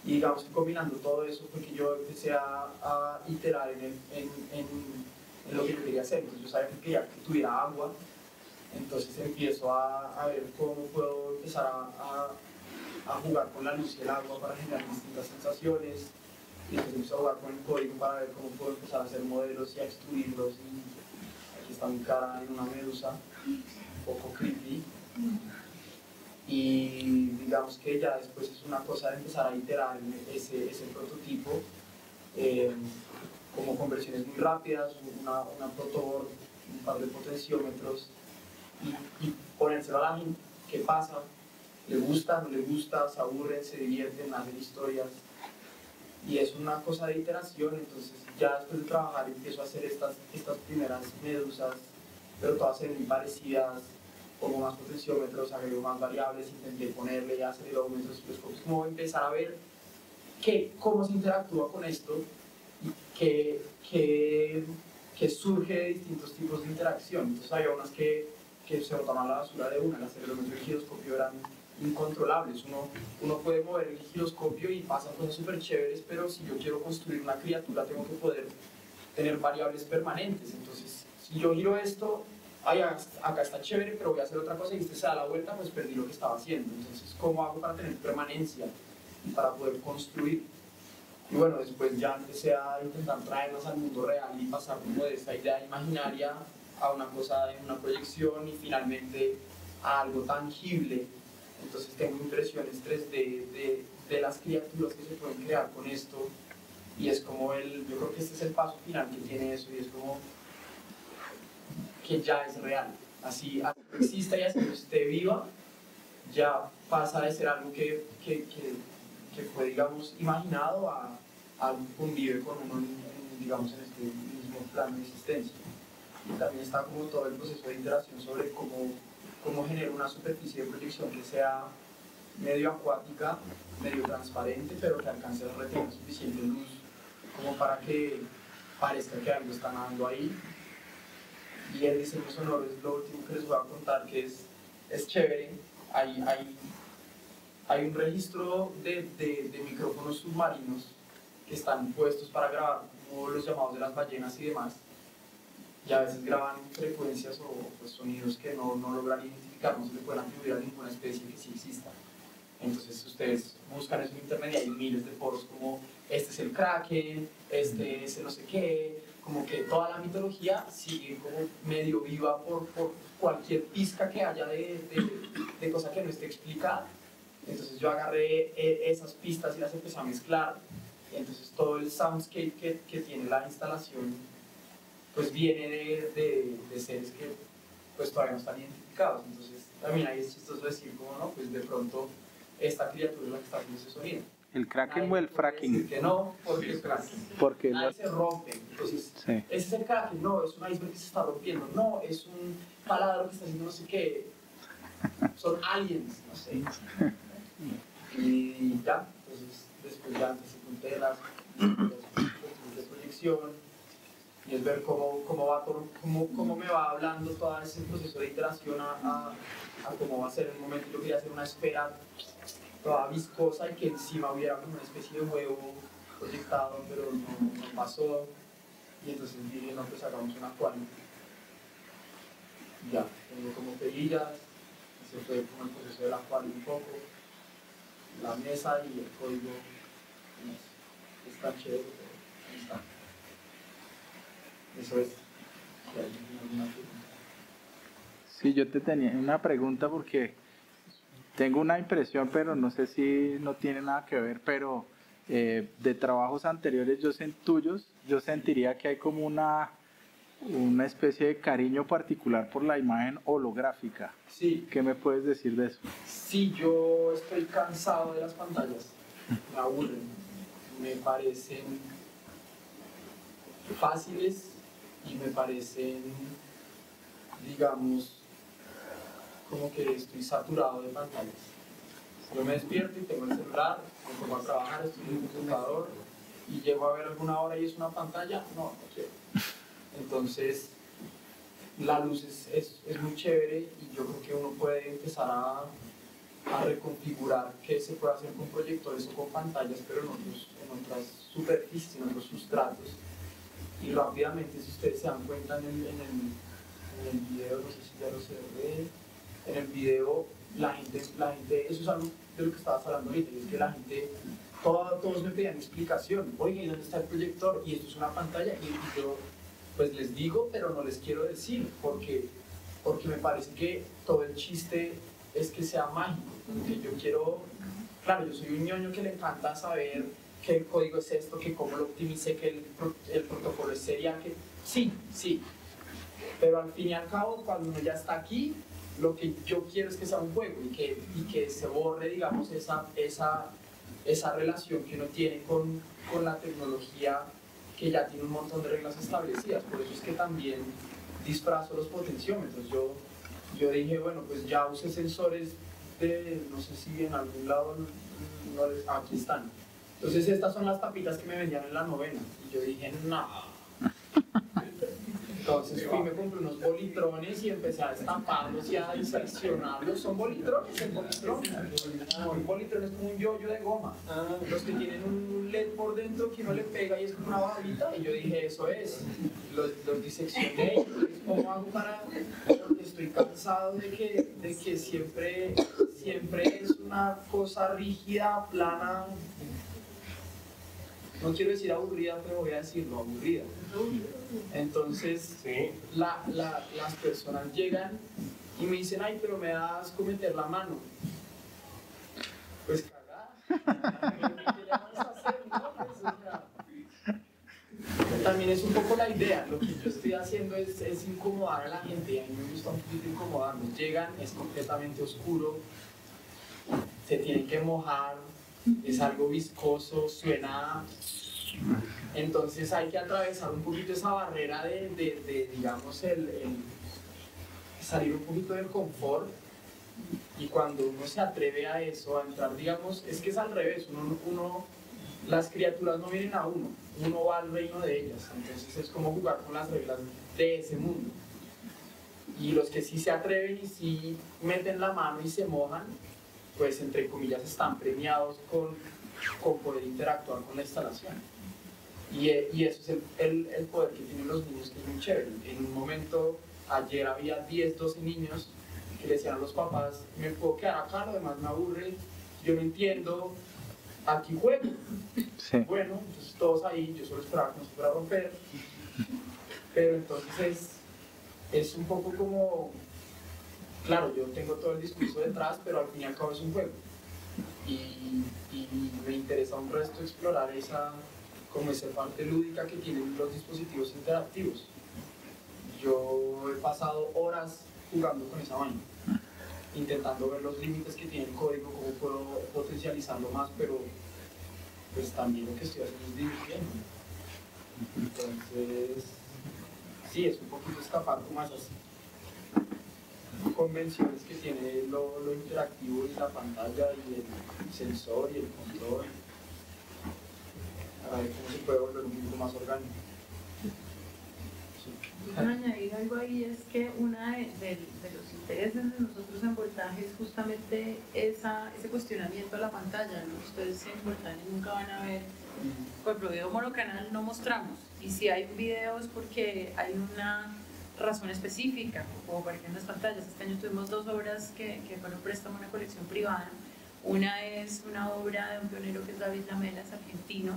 Y digamos que combinando todo eso fue que yo empecé a iterar en lo que yo quería hacer. Entonces yo sabía que quería que tuviera agua, entonces empiezo a ver cómo puedo empezar a jugar con la luz y el agua para generar distintas sensaciones, y entonces empiezo a jugar con el código para ver cómo puedo empezar a hacer modelos y a extruirlos. Y aquí está mi cara en una medusa, un poco creepy. Y digamos que ya después es una cosa de empezar a iterar ese prototipo, como conversiones muy rápidas, una protoboard, un par de potenciómetros, y ponérselo a la gente. ¿Qué pasa? ¿Le gusta? ¿No le gusta? ¿Se aburren? ¿Se divierten? ¿Hacen historias? Y es una cosa de iteración. Entonces ya después de trabajar empiezo a hacer estas primeras medusas, pero todas eran muy parecidas. Pongo más potenciómetros, agrego más variables, intenté ponerle ya acelerómetros, pues como empezar a ver cómo se interactúa con esto y qué surge de distintos tipos de interacción. Entonces había unas que se botaban a la basura de una, el acelerómetro y el giroscopio eran incontrolables. Uno puede mover el giroscopio y pasan cosas súper chéveres, pero si yo quiero construir una criatura tengo que poder tener variables permanentes. Entonces, si yo giro esto, acá está chévere, pero voy a hacer otra cosa y este se da la vuelta, pues perdí lo que estaba haciendo. Entonces, ¿cómo hago para tener permanencia y para poder construir? Y bueno, después ya empecé a intentar traerlas al mundo real y pasar como de esa idea imaginaria a una cosa en una proyección y finalmente a algo tangible. Entonces tengo impresiones 3D de las criaturas que se pueden crear con esto, y es como yo creo que este es el paso final que tiene eso, y es como que ya es real, así exista y así esté viva, ya pasa de ser algo que fue, digamos, imaginado a algo que convive con uno, digamos, en este mismo plano de existencia. Y también está como todo el proceso de iteración sobre cómo generar una superficie de proyección que sea medio acuática, medio transparente, pero que alcance a retener suficiente luz como para que parezca que algo está nadando ahí. Y el diseño sonoro es lo último que les voy a contar, que es chévere. Hay un registro de micrófonos submarinos que están puestos para grabar como los llamados de las ballenas y demás, y a veces graban frecuencias o pues, sonidos que no logran identificar, no se le pueden atribuir a ninguna especie que sí exista. Entonces ustedes buscan eso en internet y hay miles de foros como este es el kraken, este es el no sé qué, como que toda la mitología sigue como medio viva por cualquier pizca que haya de cosa que no esté explicada. Entonces yo agarré esas pistas y las empecé a mezclar, y entonces todo el soundscape que tiene la instalación pues viene de seres que pues todavía no están identificados. Entonces también ahí es chistoso decir como no, pues de pronto esta criatura es la que está haciendo ese sonido. ¿El kraken o el fracking? Que no, porque el kraken. Porque nadie se rompe. Entonces, sí. Ese es el kraken, no, es un iceberg que se está rompiendo, no, es un taladro que está haciendo no sé qué. Son aliens, no sé. Y ya, entonces después ya empecé con telas, de proyección, y es ver cómo me va hablando todo ese proceso de iteración a cómo va a ser en un momento. Yo quería hacer una esfera toda viscosa y que encima hubiera como una especie de huevo proyectado, pero no pasó. Y entonces dije, no, pues hagamos un acuario. Ya, tengo como perillas, se fue como el proceso del acuario un poco, la mesa y el código es tan chévere, pero ahí está. Eso es. Si hay alguna pregunta. Sí, yo te tenía una pregunta porque tengo una impresión, pero no sé si no tiene nada que ver, pero de trabajos anteriores tuyos, yo sentiría que hay como una especie de cariño particular por la imagen holográfica. Sí. ¿Qué me puedes decir de eso? Sí, yo estoy cansado de las pantallas, me aburren, me parecen fáciles y me parecen, digamos, como que estoy saturado de pantallas. Yo me despierto y tengo el celular, me pongo a trabajar, estoy en el computador y llego a ver alguna hora y es una pantalla, no quiero. Entonces, la luz es muy chévere y yo creo que uno puede empezar a reconfigurar qué se puede hacer con proyectores o con pantallas, pero en otras superficies, en otros sustratos. Y rápidamente, si ustedes se dan cuenta en el video, no sé si ya lo se ve, en el video la gente, eso es algo de lo que estabas hablando ahorita, y es que la gente, todos me pedían explicación, oye, ¿dónde está el proyector? Y esto es una pantalla, y yo pues les digo, pero no les quiero decir, porque me parece que todo el chiste es que sea mágico, porque yo quiero, claro, yo soy un ñoño que le encanta saber que el código es esto, que cómo lo optimicé, que el protocolo es serial, que sí, pero al fin y al cabo, cuando uno ya está aquí, lo que yo quiero es que sea un juego y que se borre, digamos, esa relación que uno tiene con la tecnología que ya tiene un montón de reglas establecidas. Por eso es que también disfrazo los potenciómetros. Yo dije, bueno, pues ya usé sensores no sé si en algún lado, aquí están. Entonces estas son las tapitas que me vendían en la novena. Y yo dije, no. Entonces fui, me compré unos bolitrones y empecé a estamparlos y a diseccionarlos. Son bolitrones, el bolitrón. Un bolitrón es como un yoyo de goma. Los que tienen un LED por dentro que uno le pega y es como una babita. Y yo dije, eso es. Los diseccioné. ¿Cómo hago para...? Porque estoy cansado de que siempre es una cosa rígida, plana. No quiero decir aburrida, pero voy a decirlo, aburrida. Entonces, las personas llegan y me dicen, ay, pero me das asco meter la mano. Pues cagada. ¿Qué le vamos a hacer? También es un poco la idea. Lo que yo estoy haciendo es incomodar a la gente. A mí me gusta un poquito incomodarlos. Llegan, es completamente oscuro, se tienen que mojar, es algo viscoso, suena... Entonces hay que atravesar un poquito esa barrera de digamos, salir un poquito del confort. Y cuando uno se atreve a eso, a entrar, digamos, es que es al revés, las criaturas no vienen a uno va al reino de ellas. Entonces es como jugar con las reglas de ese mundo. Y los que sí se atreven y sí meten la mano y se mojan, pues entre comillas están premiados con poder interactuar con la instalación. Y eso es el poder que tienen los niños, que es muy chévere. En un momento, ayer había 10, 12 niños que le decían a los papás, me puedo quedar acá, lo demás me aburre, yo no entiendo, aquí juego. Sí. Bueno, entonces todos ahí, yo solo esperaba que no se fuera a romper, pero entonces es un poco como, claro, yo tengo todo el discurso detrás, pero al fin y al cabo es un juego. Y me interesa un resto explorar esa parte lúdica que tienen los dispositivos interactivos. Yo he pasado horas jugando con esa vaina, intentando ver los límites que tiene el código, cómo puedo potencializarlo más, pero pues también lo que estoy haciendo es divirtiendo. Entonces, sí, es un poquito escapar como a esas convenciones que tiene lo interactivo y la pantalla y el sensor y el control. A ver cómo se puede volver un poquito más orgánico. añadir algo ahí, es que una de los intereses de nosotros en Voltaje es justamente ese cuestionamiento a la pantalla, ¿no? Ustedes en Voltaje nunca van a ver, por ejemplo, video monocanal no mostramos, y si hay videos porque hay una razón específica, como por ejemplo en las pantallas. Este año tuvimos 2 obras que fueron préstamo a una colección privada. Una es una obra de un pionero que es David Lamela, es argentino.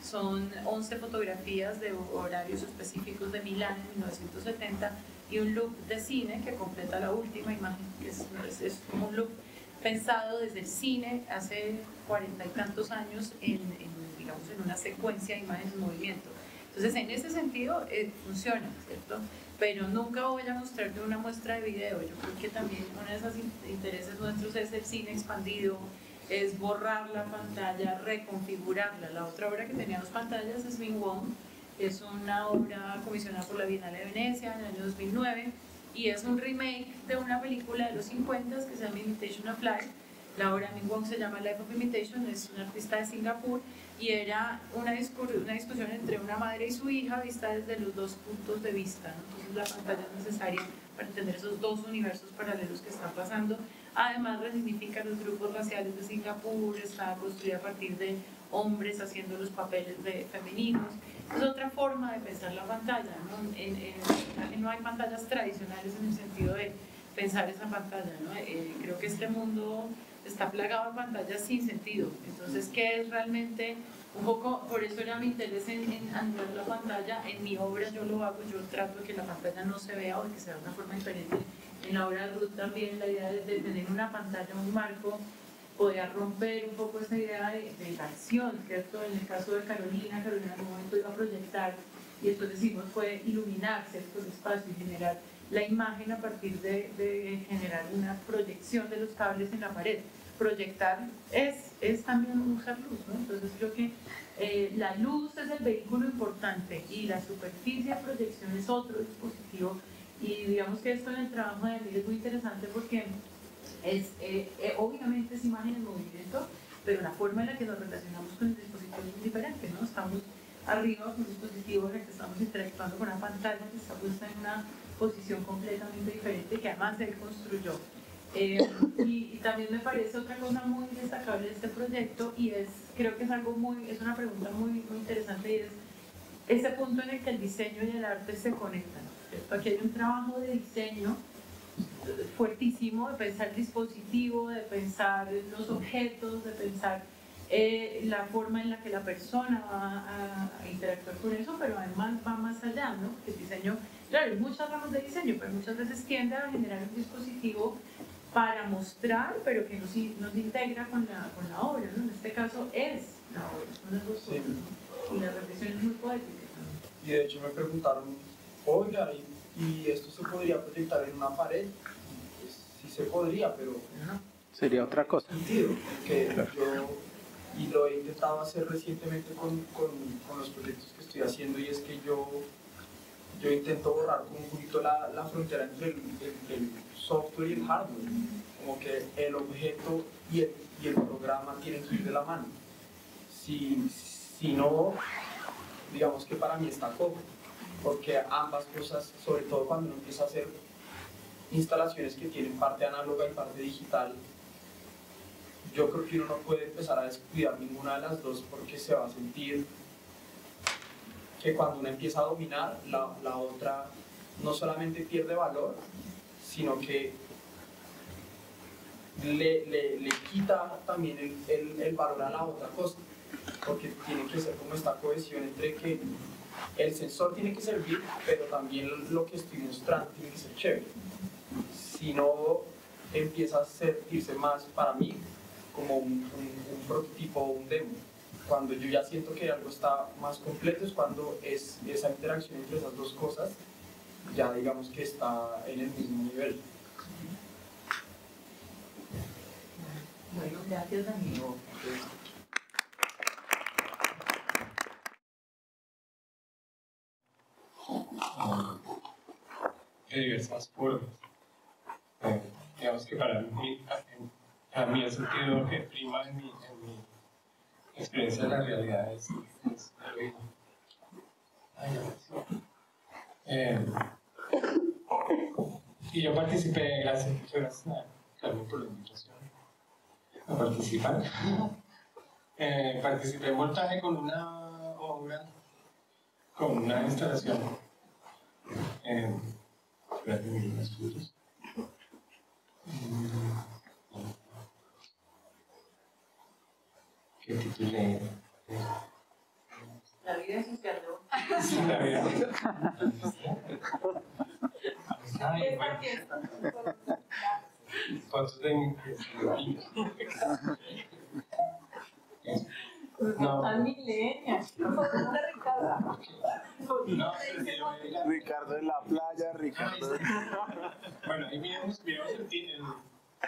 Son 11 fotografías de horarios específicos de Milán en 1970 y un loop de cine que completa la última imagen, que es como un loop pensado desde el cine hace 40 y tantos años digamos, en una secuencia de imágenes en movimiento. Entonces, en ese sentido, funciona, ¿cierto? Pero nunca voy a mostrarte una muestra de video. Yo creo que también uno de esos intereses nuestros es el cine expandido, es borrar la pantalla, reconfigurarla. La otra obra que tenía 2 pantallas es Ming Wong, es una obra comisionada por la Bienal de Venecia en el año 2009 y es un remake de una película de los 50 que se llama Imitation of Life. La obra de Ming Wong se llama Life of Imitation, es un artista de Singapur y era una discusión entre una madre y su hija vista desde los 2 puntos de vista, ¿no? Entonces la pantalla es necesaria para entender esos 2 universos paralelos que están pasando. Además resignifica los grupos raciales de Singapur, está construida a partir de hombres haciendo los papeles de femeninos. Es otra forma de pensar la pantalla, ¿no? No hay pantallas tradicionales en el sentido de pensar esa pantalla, ¿no? Creo que este mundo está plagado de pantallas sin sentido. Entonces, ¿qué es realmente? Un poco, por eso era mi interés en anular la pantalla. En mi obra yo lo hago, yo trato de que la pantalla no se vea o de que sea de una forma diferente. En la obra de Ruth también la idea de tener una pantalla, un marco, podía romper un poco esa idea de la acción, ¿cierto? En el caso de Carolina en algún momento iba a proyectar y después decimos fue iluminar ciertos espacios y generar la imagen a partir de generar una proyección de los cables en la pared. Proyectar es también usar luz, ¿no? Entonces creo que la luz es el vehículo importante y la superficie de proyección es otro dispositivo. Y digamos que esto en el trabajo de Emil es muy interesante porque obviamente es imagen en movimiento, pero la forma en la que nos relacionamos con el dispositivo es diferente, ¿no? Estamos arriba con un dispositivo en el que estamos interactuando con una pantalla que está puesta en una posición completamente diferente que además él construyó. Y también me parece otra cosa muy destacable de este proyecto y creo que es una pregunta muy interesante y es ese punto en el que el diseño y el arte se conectan, ¿cierto? Aquí hay un trabajo de diseño fuertísimo, de pensar el dispositivo, de pensar los objetos, de pensar la forma en la que la persona va a interactuar con eso, pero además va más allá, ¿no? Porque el diseño, claro, hay muchas ramas de diseño, pero muchas veces tiende a generar un dispositivo para mostrar, pero que nos integra con la obra, ¿no? En este caso es la obra, son las 2 cosas, ¿no? Y la reflexión es muy poética. Y de hecho me preguntaron, oiga, ¿y esto se podría proyectar en una pared? Pues, sí se podría, pero sería otra cosa. Sentido, que y lo he intentado hacer recientemente con los proyectos que estoy haciendo, y es que yo intento borrar como un poquito la frontera entre el software y el hardware, como que el objeto y el programa tienen que ir de la mano. Si no, digamos que para mí está cojo, porque ambas cosas, sobre todo cuando uno empieza a hacer instalaciones que tienen parte análoga y parte digital, yo creo que uno no puede empezar a descuidar ninguna de las dos, porque se va a sentir que cuando uno empieza a dominar, la otra no solamente pierde valor, sino que le quita también el valor a la otra cosa, porque tiene que ser como esta cohesión entre que el sensor tiene que servir, pero también lo que estoy mostrando tiene que ser chévere. Si no, empieza a sentirse más para mí como un prototipo o un demo. Cuando yo ya siento que algo está más completo es cuando es esa interacción entre esas dos cosas ya digamos que está en el mismo nivel. Bueno, gracias, amigo. De diversas formas. Digamos que para mí el sentido que prima en mi experiencia de la realidad es Y yo participé, muchas gracias a Carmen por la invitación a participar. Participé en montaje con una obra, con una instalación. Voy a tener unas fotos. ¿Qué titulé? La vida es izquierdo. Sí, la vida. Ay, bueno. Fotos de niños. No. Tan milenias. De Ricardo. No, Ricardo en la playa, Ricardo. bueno, ahí miramos el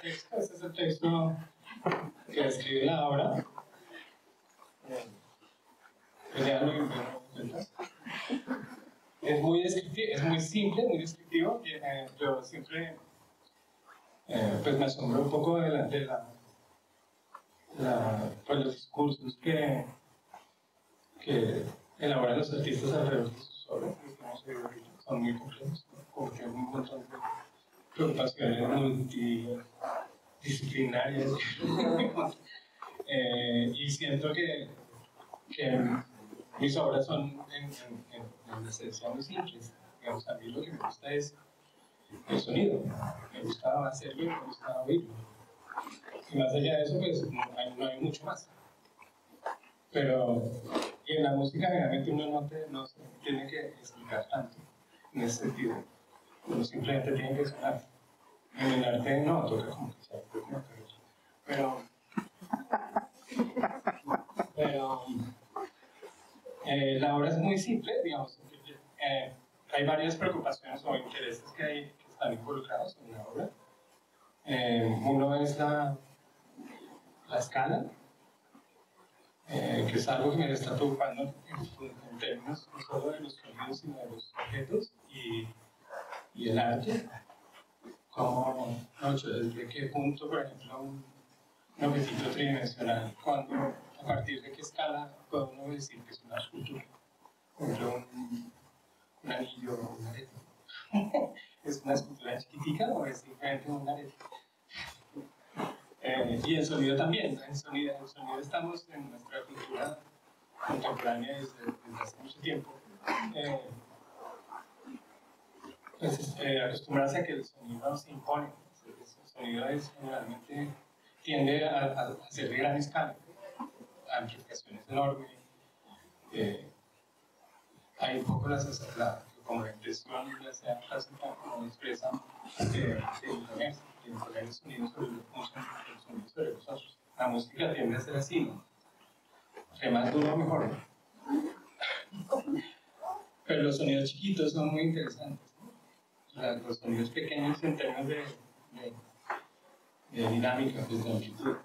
texto. Este es el texto que describe la obra. Es muy descriptivo, es muy simple, muy descriptivo. Yo siempre pues me asombro un poco de pues los discursos que elaboran los artistas alrededor de sus obras, que son muy complejos, porque hay un montón de preocupaciones multidisciplinarias. Y siento que mis obras son en esencia muy simples. Digamos, a mí lo que me gusta es el sonido. Me gusta hacerlo y me gusta oírlo. Y más allá de eso, pues no hay mucho más. Pero y en la música generalmente uno no tiene que explicar tanto en ese sentido. Uno simplemente tiene que sonar. En el arte no, toca como que sea. Pero la obra es muy simple, digamos. Hay varias preocupaciones o intereses que están involucrados en la obra. Uno es la escala, que es algo que me está preocupando en términos no solo de los sonidos, sino de los objetos y el arte. Como, ¿desde qué punto, por ejemplo, un objetito tridimensional, a partir de qué escala puede uno decir que es una escultura? Por ejemplo, un anillo o un arete. ¿Es una escultura chiquitica o es simplemente un arete? Y el sonido también. El sonido estamos en nuestra cultura contemporánea desde hace mucho tiempo. Acostumbrarse a que el sonido se impone. El sonido generalmente tiende a ser de gran escala, amplificaciones enormes. Hay un poco como la impresión, ya sea casi como expresa de imponer el sonido sobre los otros. La música tiende a ser así, ¿no? Entre más duro, mejor. Pero los sonidos chiquitos son muy interesantes, ¿no? Los sonidos pequeños en términos de dinámica, pues, de amplitud.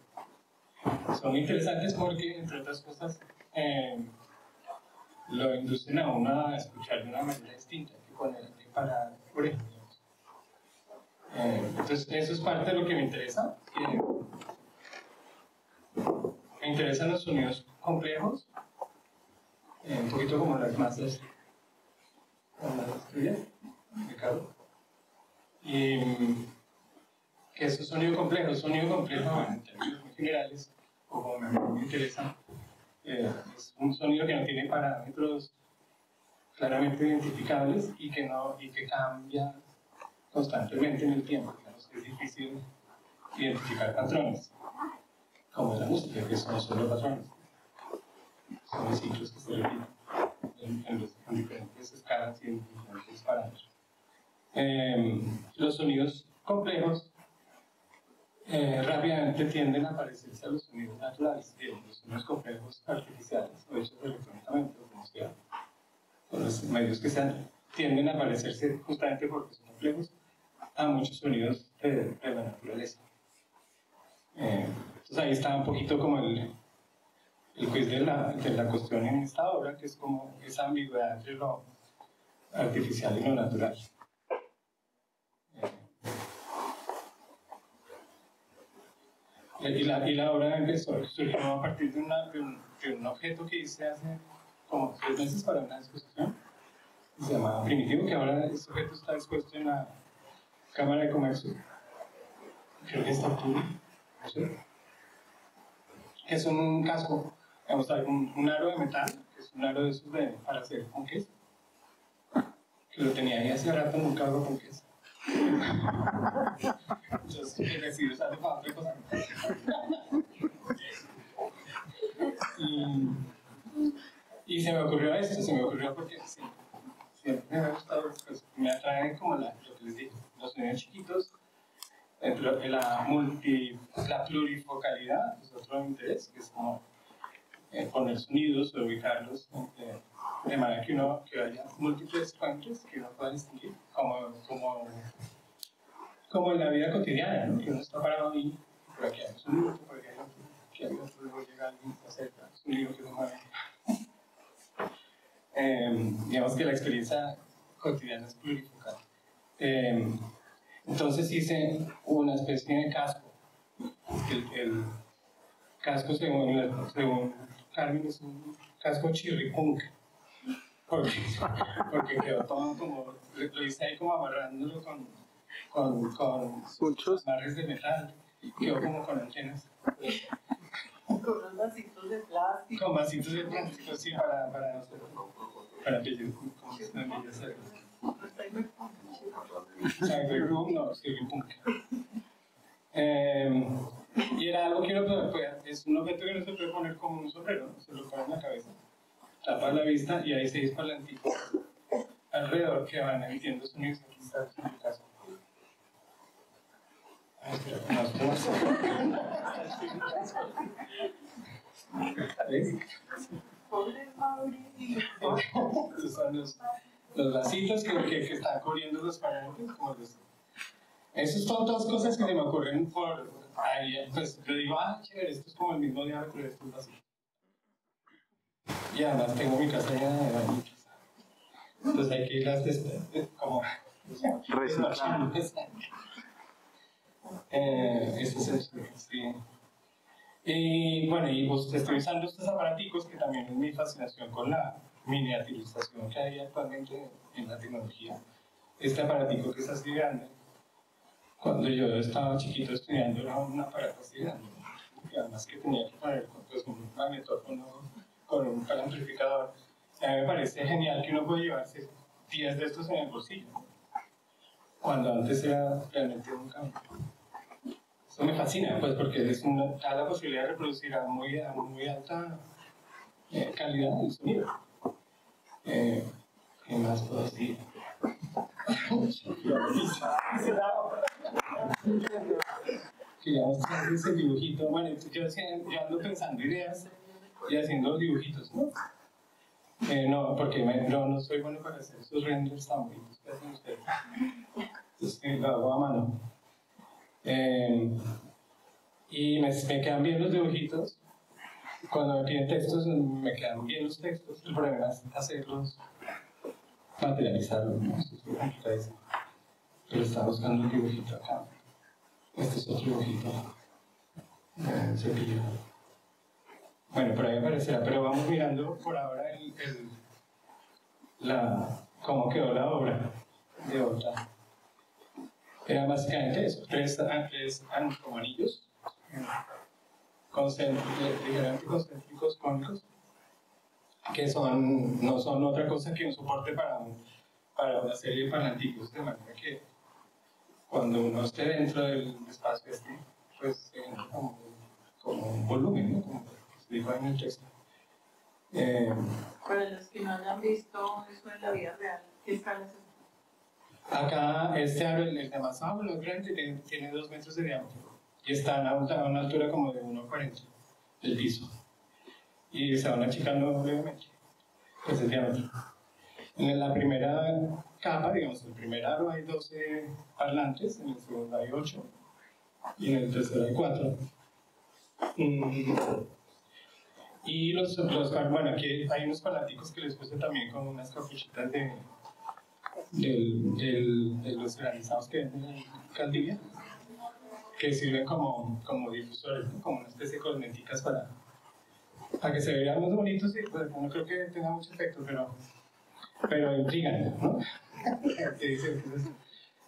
Son muy interesantes porque, entre otras cosas, lo inducen a uno a escuchar de una manera distinta que parar por ejemplo. Entonces, eso es parte de lo que me interesa. Me interesan los sonidos complejos, un poquito como las masas tuyas, Ricardo. Y que es un sonido complejo en términos muy generales, como me interesa. Es un sonido que no tiene parámetros claramente identificables y que cambia constantemente en el tiempo. Digamos que es difícil identificar patrones, como en la música, que son solo patrones. Son los ciclos que se repiten en diferentes escalas y en diferentes parámetros. Los sonidos complejos rápidamente tienden a parecerse a los sonidos naturales, los sonidos complejos artificiales o hechos electrónicamente, o como sea, con los medios que sean, tienden a parecerse justamente porque son complejos a muchos sonidos de la naturaleza. Entonces ahí está un poquito como el quiz de la cuestión en esta obra, que es como esa ambigüedad entre lo artificial y lo natural. Y la obra surgió a partir de un objeto que hice hace como 3 meses para una exposición. Se llama Primitivo, que ahora ese objeto está expuesto en Cámara de Comercio. Creo que está aquí. ¿Sí? Que es un casco, digamos, hay un aro de metal, que es un aro de esos para hacer ponques, que lo tenía ahí hace rato, nunca hago ponques. Entonces, decidí usarlo para otra cosa. Y se me ocurrió esto, porque sí, siempre me ha gustado, pues, me atrae como lo que les dije, los sonidos chiquitos. Dentro de la plurifocalidad es otro interés, que es como poner sonidos o ubicarlos de manera que haya múltiples fuentes que uno pueda distinguir, como en la vida cotidiana, ¿no? Que uno está parado ahí, por aquí hay un sonido, por aquí hay otro, aquí hay otro, luego llega alguien, se acerca, es un libro que se mueve. Digamos que la experiencia cotidiana es plurifocal. Entonces hice una especie de casco. El casco, según Carmen, es un casco chirripunk. Porque quedó todo como. Lo hice ahí como amarrándolo con Punchos. amarres de metal. Y quedó como con antenas. Con unos vasitos de plástico. Con vasitos de plástico, sí, para que yo. Como si no me hacer. Cyberpunk, no, Cyberpunk. Y era algo que uno es un objeto que no se puede poner como un sombrero, ¿no? Se lo pone en la cabeza, tapa la vista y hay 6 parlantitos alrededor que van emitiendo sonidos. Aquí está el caso. Estos son los vasitos que están cubriendo los parlantes, como los. Esas son todas cosas que se me ocurren por ahí. Pues yo digo, chévere, esto es como el mismo diámetro de estos vasitos. Y además tengo mi casa llena de bañitos. Entonces hay que irlas como reciclando. Ese es el sí. Y bueno, y pues estoy usando estos aparaticos que también es mi fascinación con la miniaturización que hay actualmente en la tecnología. Este aparatico que es así grande. Cuando yo estaba chiquito estudiando era un aparato así grande. Y además que tenía que poner pues, un magnetófono con un amplificador. A mí me parece genial que uno puede llevarse 10 de estos en el bolsillo. Cuando antes era realmente un cambio. Eso me fascina, pues porque da la posibilidad de reproducir a muy alta calidad el sonido. ¿Qué más puedo decir? Que ya haces el dibujito. Bueno, yo ando pensando ideas y haciendo dibujitos, ¿no? No, porque no soy bueno para hacer esos renders tan bonitos que hacen ustedes. Entonces lo hago a mano. Y me quedan bien los dibujitos. Cuando tienen textos, me quedan bien los textos. El problema es hacerlos, materializarlos, ¿no? Esto es muy complicado. Pero está buscando un dibujito acá. Este es otro dibujito. Cepillo. Bueno, por ahí aparecerá, pero vamos mirando por ahora cómo quedó la obra de Ota. Era básicamente eso, tres como anillos ligeramente concéntricos cónicos que no son otra cosa que un soporte para una serie de parlanticos, de manera que cuando uno esté dentro del espacio pues como un volumen, ¿no? Como se dijo en el texto. Para los que no hayan visto eso en la vida real, ¿qué escala es eso? Acá este aro, el de más abajo, lo grande, tiene 2 metros de diámetro y está a una altura como de 1,40 del piso y se van achicando levemente, pues el diámetro. En la primera capa, digamos, en el primer aro hay 12 parlantes, en el segundo hay 8 y en el tercero hay 4. Y bueno, aquí hay unos parlanticos que les puse también con unas capuchitas de los granizados que venden en Caldivia, que sirven como difusores, ¿no? Como una especie de cosméticas para que se vean más bonitos y pues, no creo que tenga mucho efecto, pero intrigan, ¿no?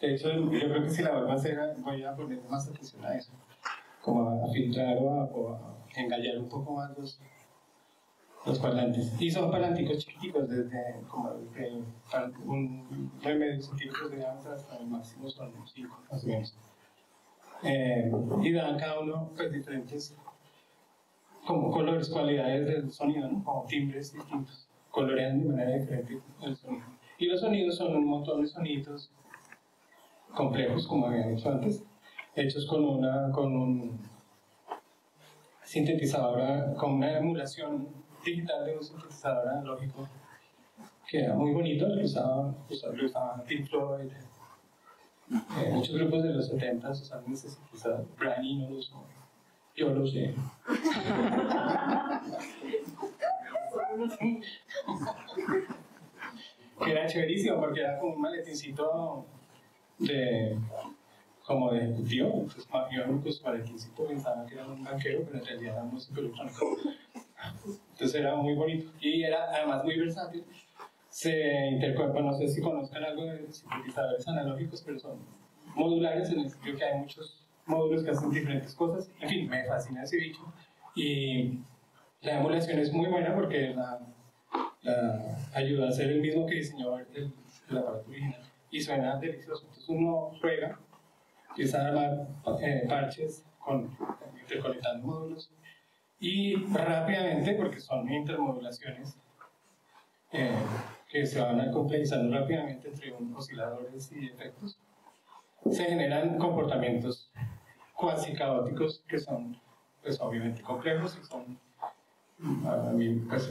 De hecho, yo creo que si la vuelvo a hacer, voy a poner más atención a eso, como a filtrar o a engallar un poco más los parlantes. Y son parlanticos chiquiticos, desde un medio centímetro de diámetro hasta el máximo son 5 más o menos. Y dan cada uno pues, diferentes como colores, cualidades del sonido, ¿no? Como timbres distintos, colorean de manera diferente el sonido. Y los sonidos son un montón de sonidos complejos, como había dicho antes, hechos con un sintetizador, con una emulación digital de un sintetizador analógico que era muy bonito, lo usaba Pink Floyd. Muchos grupos de los 70 usaban ese sintetizador. Brian Eno lo usó, yo lo usé. Que era chéverísimo porque era como un maletincito como de ejecutivo. Entonces, yo con su maletincito pensaba que era un banquero, pero en realidad era un músico electrónico. Entonces era muy bonito y era además muy versátil. Se intercuerpa, no sé si conozcan algo de sintetizadores analógicos, pero son modulares en el sentido que hay muchos módulos que hacen diferentes cosas. En fin, me fascina ese bicho. Y la emulación es muy buena porque la ayuda a ser el mismo que diseñó el aparato original y suena delicioso. Entonces uno juega, empieza a armar parches interconectando módulos y rápidamente, porque son intermodulaciones que se van complejizando rápidamente entre osciladores y efectos, se generan comportamientos cuasi caóticos que son pues obviamente complejos y son a mí pues,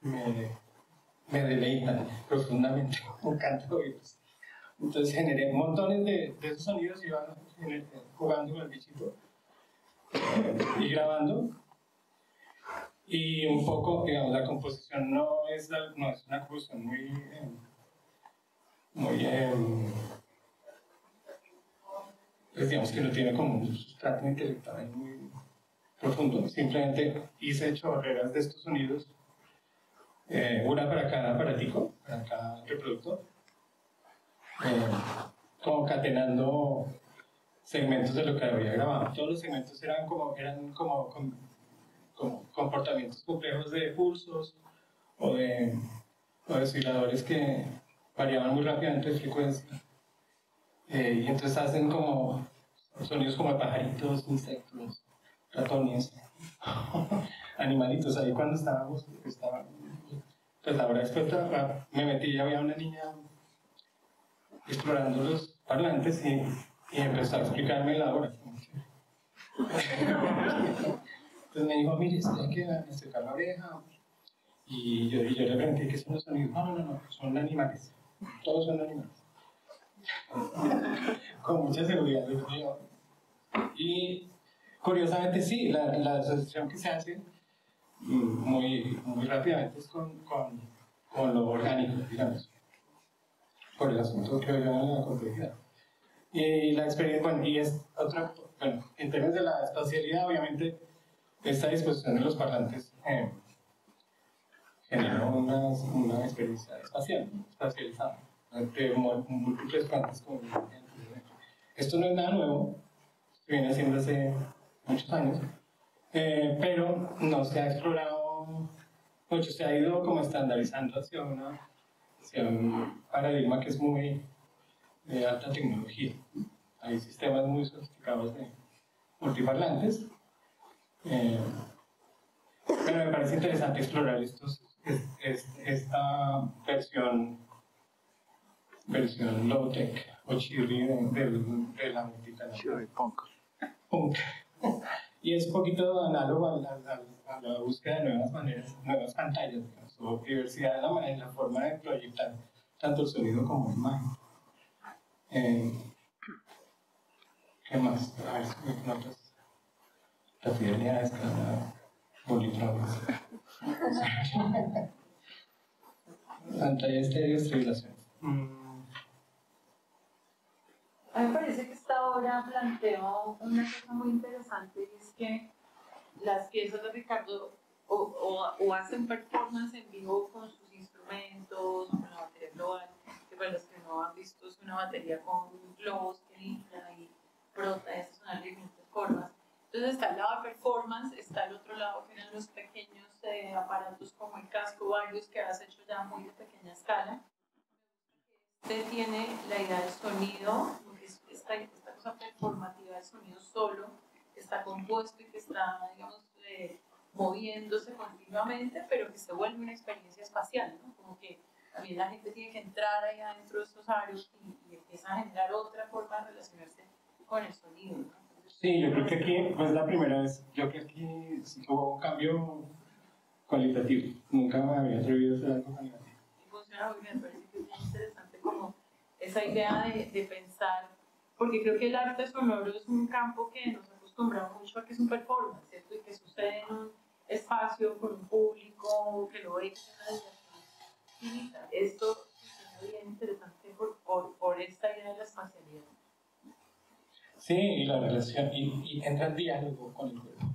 me deleitan profundamente, me encanta oírlos. Entonces generé montones de esos sonidos y iban jugando con el bichito y grabando. Y un poco, digamos, la composición no es una composición muy pues digamos que no tiene como un sustrato intelectual muy profundo. Simplemente hice chorreras de estos sonidos, una para cada aparatico, para cada reproductor, concatenando segmentos de lo que había grabado. Todos los segmentos eran como comportamientos complejos de pulsos o de osciladores que variaban muy rápidamente de frecuencia. Y entonces hacen como sonidos como de pajaritos, insectos, ratones, animalitos. Ahí cuando pues ahora después me metí y había una niña explorando los parlantes y empezó a explicarme la hora. Entonces me dijo, mire, usted hay que acercar la oreja. Y yo le pregunté qué son los sonidos. No, son animales. Todos son animales. Con mucha seguridad. Y curiosamente sí, la asociación que se hace muy rápidamente es con lo orgánico, digamos. Por el asunto que yo en la complejidad. Y la experiencia, bueno, y es otra, bueno, en términos de la espacialidad, obviamente, esta disposición de los parlantes generó una experiencia espacializada, de múltiples partes. Esto no es nada nuevo, se viene haciendo hace muchos años, pero no se ha explorado mucho, se ha ido como estandarizando hacia un paradigma que es muy de alta tecnología. Hay sistemas muy sofisticados de multiparlantes, pero me parece interesante explorar esta versión low-tech o chirri de la música. Chirri punk. Y es un poquito análogo a la búsqueda de nuevas maneras, nuevas pantallas, digamos, o diversidad en la forma de proyectar tanto el sonido como la imagen. ¿Qué más? A ver si me notas la fidelidad de esta bolitrones. Pantalla estéreo, esterilización. A mí me parece que esta obra plantea una cosa muy interesante y es que las piezas de Ricardo o hacen performance en vivo con sus instrumentos, con la batería global, que que para los que no han visto es una batería con globos que infla y brota, esas son las diferentes formas. Entonces está el lado de performance, está el otro lado que eran los pequeños aparatos como el casco, varios que has hecho ya muy de pequeña escala. Usted tiene la idea del sonido, esta cosa performativa del sonido solo, que está compuesto y que está, digamos, moviéndose continuamente, pero que se vuelve una experiencia espacial, ¿no? Como que también la gente tiene que entrar ahí adentro de estos aros y empieza a generar otra forma de relacionarse con el sonido, ¿no? Sí, yo creo que aquí pues la primera vez, yo creo que aquí hubo un cambio cualitativo. Nunca me había atrevido a hacer algo tan grande. Y funciona muy bien, parece que es bien interesante como esa idea de pensar, porque creo que el arte sonoro es un campo que nos acostumbramos mucho a que es un performance, ¿cierto? Y que sucede en un espacio con un público que lo ve con una diversión finita. Esto es bien interesante por esta idea de la espacialidad. Sí, y la relación, y entra el diálogo con el cuerpo.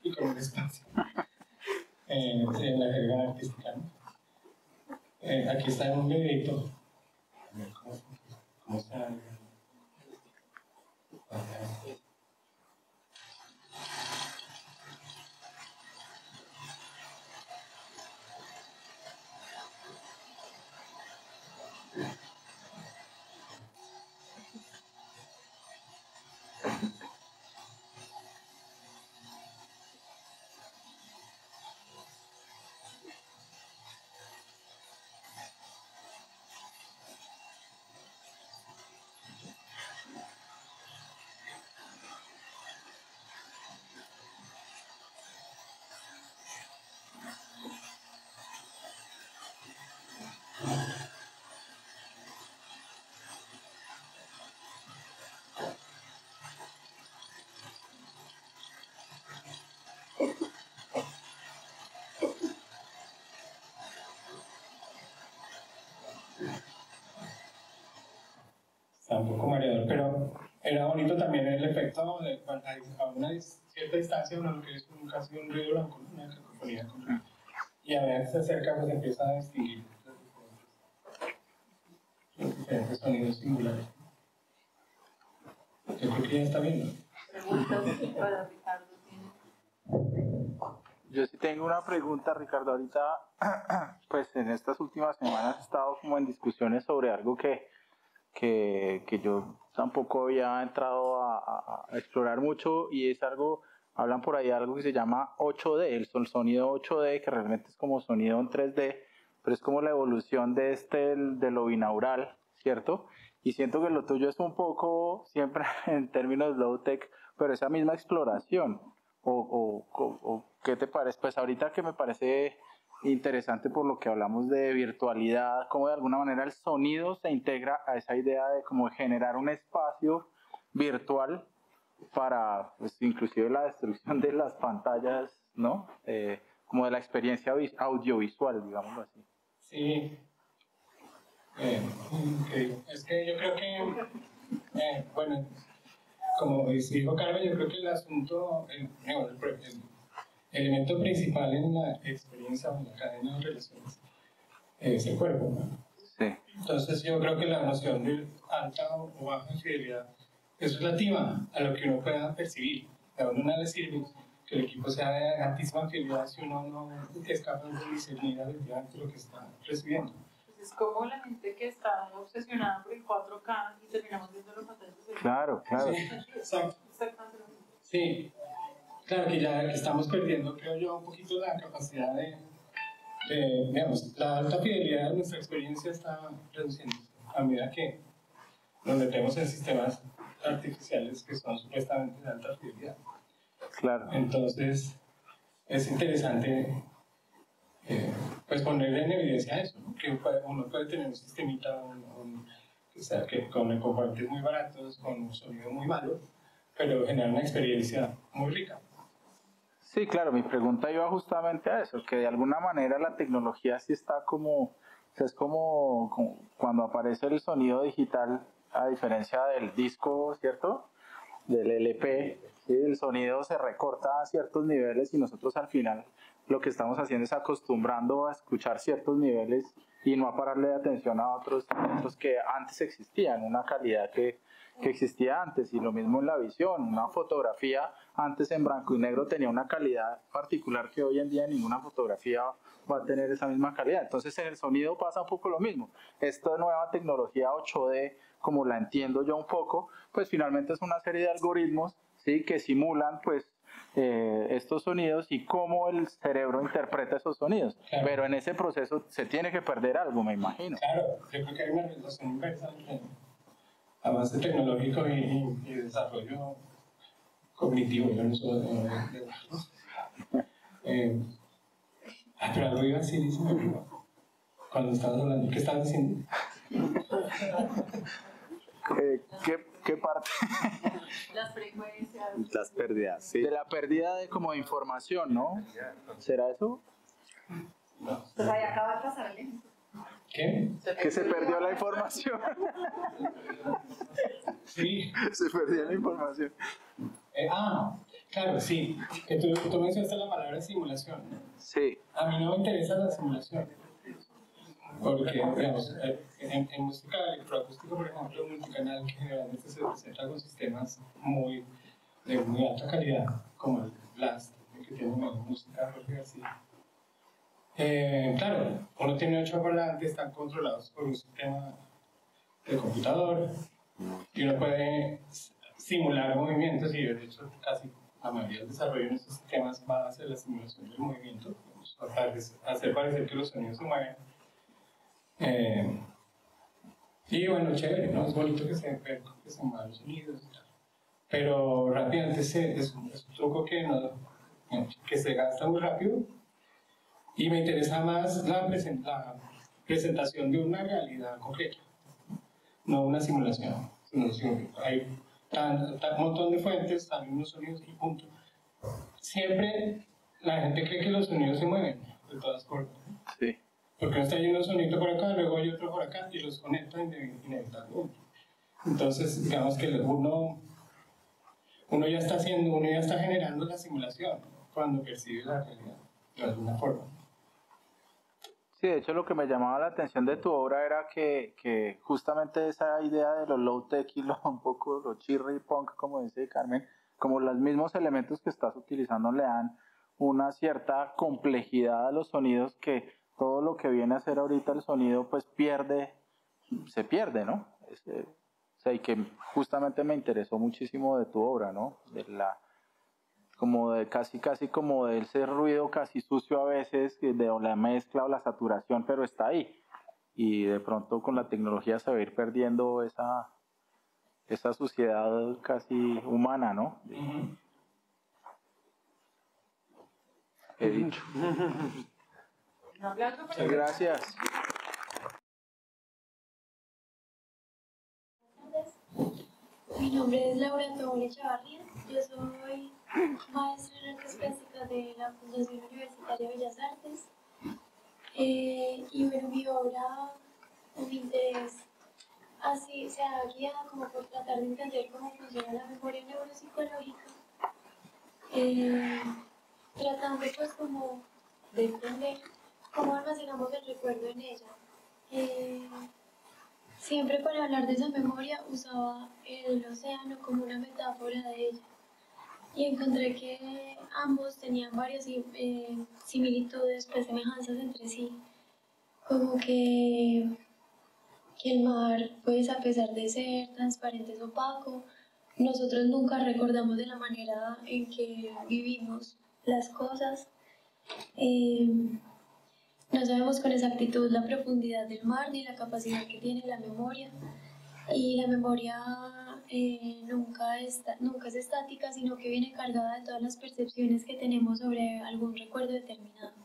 Y con el espacio. En la jerga artística, ¿no? Aquí está en un videito. A ver, ¿cómo está? Está un poco mareador, pero era bonito también el efecto de a una cierta distancia, uno lo que es casi un ruido blanco, una cacofonía. Y a medida que se acerca, pues empieza a distinguir los diferentes sonidos singulares. Yo creo que ya está viendo. Preguntas para Ricardo. Yo sí tengo una pregunta, Ricardo. Ahorita, pues en estas últimas semanas he estado como en discusiones sobre algo que yo tampoco había entrado a explorar mucho, y es algo, hablan por ahí de algo que se llama 8D, el sonido 8D, que realmente es como sonido en 3D, pero es como la evolución de lo binaural, ¿cierto? Y siento que lo tuyo es un poco, siempre en términos low-tech, pero esa misma exploración, o ¿qué te parece? Pues ahorita que me parece interesante por lo que hablamos de virtualidad, cómo de alguna manera el sonido se integra a esa idea de como generar un espacio virtual para, pues, inclusive la destrucción de las pantallas, ¿no? Como de la experiencia audiovisual, digámoslo así. Sí. Es que yo creo que, bueno, como dijo Carmen, yo creo que el asunto, el elemento principal en la experiencia o en la cadena de relaciones es el cuerpo, ¿no? Sí. Entonces yo creo que la noción de alta o baja fidelidad es relativa a lo que uno pueda percibir. A uno no le sirve que el equipo sea de altísima fidelidad si uno no es capaz de discernir efectivamente lo que está recibiendo. Pues es como la gente que está obsesionada por el 4K y terminamos viendo los pantallas. Claro, claro. Sí, exacto. Exactamente lo mismo. Sí, claro que ya estamos perdiendo, creo yo, un poquito la capacidad de digamos, la alta fidelidad de nuestra experiencia está reduciendo a medida que nos metemos en sistemas artificiales que son supuestamente de alta fidelidad. Claro. Entonces, es interesante pues poner en evidencia eso, ¿no? Que uno puede tener un sistemita o sea, que con componentes muy baratos, con un sonido muy malo, pero generar una experiencia muy rica. Sí, claro, mi pregunta iba justamente a eso, que de alguna manera la tecnología sí está como, es como cuando aparece el sonido digital, a diferencia del disco, ¿cierto? Del LP, ¿sí? El sonido se recorta a ciertos niveles y nosotros al final lo que estamos haciendo es acostumbrando a escuchar ciertos niveles y no a pararle atención a otros que antes existían, una calidad que existía antes, y lo mismo en la visión. Una fotografía antes en blanco y negro tenía una calidad particular que hoy en día ninguna fotografía va a tener esa misma calidad. Entonces en el sonido pasa un poco lo mismo. Esta nueva tecnología 8D, como la entiendo yo un poco, pues finalmente es una serie de algoritmos, ¿sí?, que simulan pues estos sonidos y cómo el cerebro interpreta esos sonidos. Claro. Pero en ese proceso se tiene que perder algo, me imagino. Claro, yo creo que hay una relación inversa entre avance tecnológico y desarrollo cognitivo. Yo no soy pero algo iba así, dice, cuando estabas hablando, ¿qué estabas diciendo? ¿Qué parte? Las frecuencias. Las pérdidas, sí. De la pérdida de como de información, ¿no? ¿Será eso? Pues ahí acaba de pasar el ejemplo. ¿Qué? Que se perdió la información. Sí. Se perdió la información. Claro, sí. Que tú mencionaste la palabra simulación. Sí. A mí no me interesa la simulación. Porque, digamos, en música electroacústica, por ejemplo, multicanal, que generalmente se presenta con sistemas de muy alta calidad, como el Blast, que tiene música Jorge García. Claro, uno tiene 8 parlantes, están controlados por un sistema de computador, y uno puede simular movimientos, y de hecho casi la mayoría del desarrollo en estos sistemas va hacia la simulación del movimiento, hacer parecer que los sonidos se mueven. Y bueno, chévere, ¿no? Es bonito que se muevan los sonidos y tal. Pero rápidamente es un truco que se gasta muy rápido, y me interesa más la presentación de una realidad concreta, no una simulación. Hay un montón de fuentes, también unos sonidos y punto. Siempre la gente cree que los sonidos se mueven de todas formas. Sí. Porque está hay un sonito por acá, luego hay otro por acá, y los conectan inevitablemente. Entonces, digamos que uno ya está generando la simulación cuando percibe la realidad, de alguna forma. Sí, de hecho lo que me llamaba la atención de tu obra era que justamente esa idea de lo low-tech y un poco lo chirri punk, como dice Carmen, como los mismos elementos que estás utilizando le dan una cierta complejidad a los sonidos, que todo lo que viene a ser ahorita el sonido pues se pierde, ¿no? O sea, y que justamente me interesó muchísimo de tu obra, ¿no? Como de casi como de ese ruido casi sucio a veces, de la mezcla o la saturación, pero está ahí. Y de pronto con la tecnología se va a ir perdiendo esa suciedad casi humana, ¿no? He dicho. Un aplauso para Muchas gracias. Mi nombre es Laura Tobón Echavarría. Yo soy maestra en artes plásticas de la Fundación Universitaria de Bellas Artes. Y bueno, mi obra, mi interés, así se ha guiado como por tratar de entender cómo funciona la memoria neuropsicológica, tratando pues como de entender cómo almacenamos el recuerdo en ella. Siempre para hablar de esa memoria usaba el océano como una metáfora de ella, y encontré que ambos tenían varias similitudes, pues semejanzas entre sí, como que el mar, pues a pesar de ser transparente, es opaco. Nosotros nunca recordamos de la manera en que vivimos las cosas. No sabemos con exactitud la profundidad del mar ni la capacidad que tiene la memoria. Y la memoria nunca es estática, sino que viene cargada de todas las percepciones que tenemos sobre algún recuerdo determinado.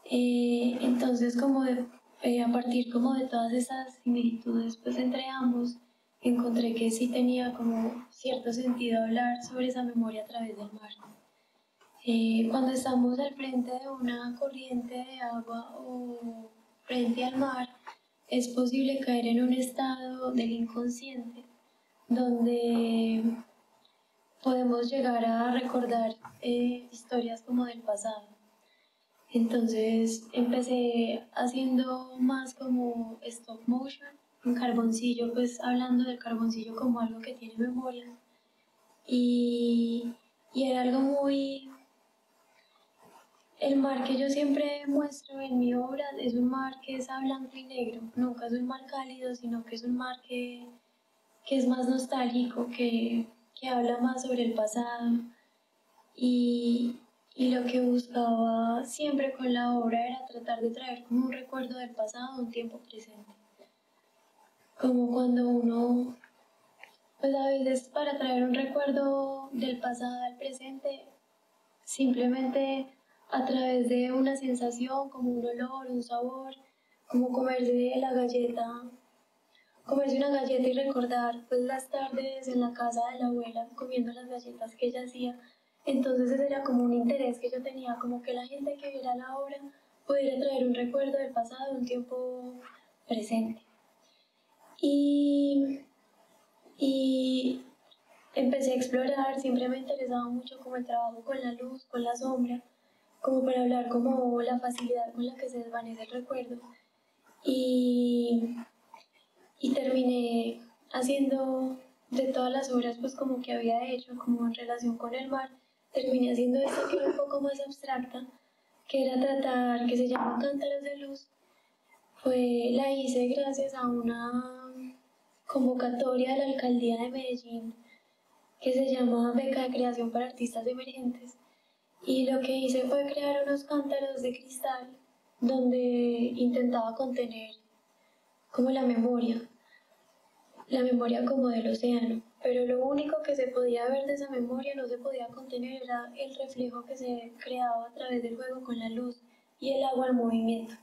Entonces, a partir como de todas esas similitudes pues, entre ambos, encontré que sí tenía como cierto sentido hablar sobre esa memoria a través del mar. Cuando estamos al frente de una corriente de agua o frente al mar, es posible caer en un estado del inconsciente donde podemos llegar a recordar historias como del pasado. Entonces empecé haciendo más como stop motion, en carboncillo, pues hablando del carboncillo como algo que tiene memoria. Y era algo muy... El mar que yo siempre muestro en mi obra es un mar que es a blanco y negro, nunca es un mar cálido, sino que es un mar que es más nostálgico, que habla más sobre el pasado. Y lo que buscaba siempre con la obra era tratar de traer como un recuerdo del pasado a un tiempo presente. Como cuando uno, pues a veces para traer un recuerdo del pasado al presente, simplemente a través de una sensación, como un olor, un sabor, como comerse la galleta, comerse una galleta y recordar pues las tardes en la casa de la abuela comiendo las galletas que ella hacía. Entonces ese era como un interés que yo tenía, como que la gente que viera la obra pudiera traer un recuerdo del pasado, un tiempo presente. Y empecé a explorar, siempre me interesaba mucho como el trabajo con la luz, con la sombra, como para hablar como la facilidad con la que se desvanece el recuerdo. Y terminé haciendo de todas las obras pues como que había hecho, como en relación con el mar, terminé haciendo esta que era un poco más abstracta, que era tratar, que se llama Cántaros de Luz. La hice gracias a una convocatoria de la Alcaldía de Medellín que se llama Beca de Creación para Artistas Emergentes. Y lo que hice fue crear unos cántaros de cristal donde intentaba contener como la memoria como del océano. Pero lo único que se podía ver de esa memoria no se podía contener, era el reflejo que se creaba a través del juego con la luz y el agua en movimiento.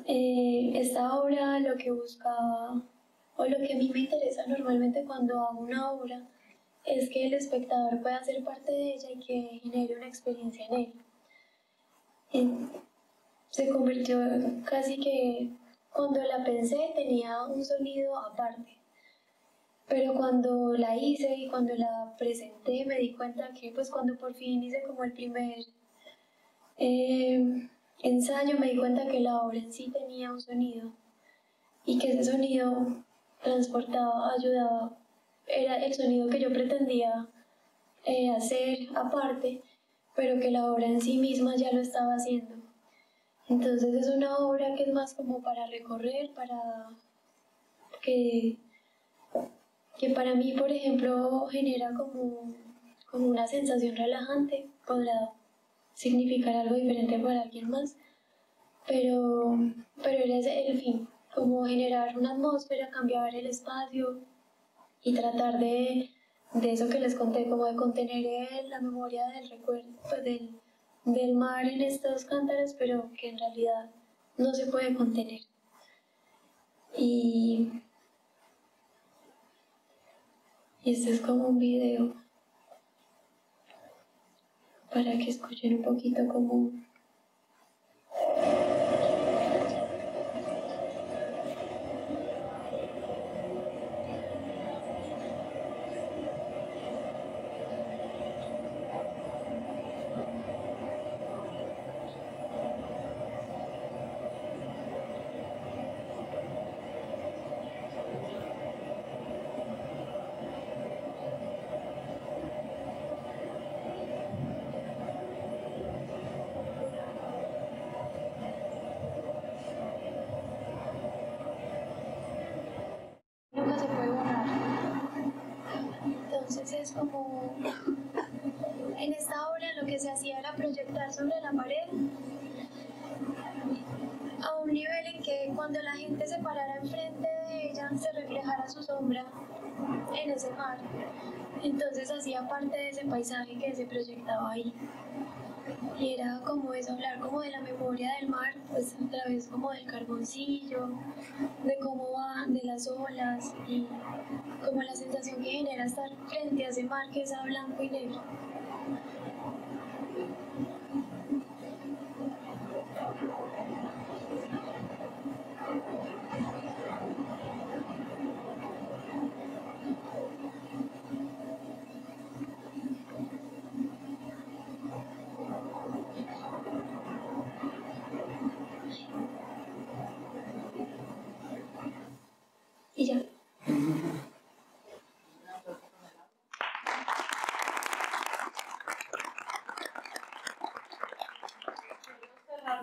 Esta obra lo que buscaba, o lo que a mí me interesa normalmente cuando hago una obra, es que el espectador pueda ser parte de ella y que genere una experiencia en él. Se convirtió casi que, cuando la pensé tenía un sonido aparte, pero cuando la hice y cuando la presenté me di cuenta que pues cuando por fin hice como el primer ensayo me di cuenta que la obra en sí tenía un sonido y que ese sonido transportaba, ayudaba, era el sonido que yo pretendía hacer aparte, pero que la obra en sí misma ya lo estaba haciendo. Entonces es una obra que es más como para recorrer, para que para mí, por ejemplo, genera como una sensación relajante, podrá significar algo diferente para alguien más, pero era el fin, como generar una atmósfera, cambiar el espacio y tratar de eso que les conté, como de contener la memoria del recuerdo, pues del mar en estos cántaros, pero que en realidad no se puede contener. Y este es como un video para que escuchen un poquito como... Nunca se puede borrar. Entonces es como... En esta obra lo que se hacía era proyectar sobre la pared a un nivel en que cuando la gente se parara enfrente de ella se reflejara su sombra en ese mar. Entonces hacía parte de ese paisaje que se proyectaba ahí. Y era como eso, hablar como de la memoria del mar, pues a través como del carboncillo, de cómo va, de las olas y como la sensación que genera estar frente a ese mar que es a blanco y negro. Y ya.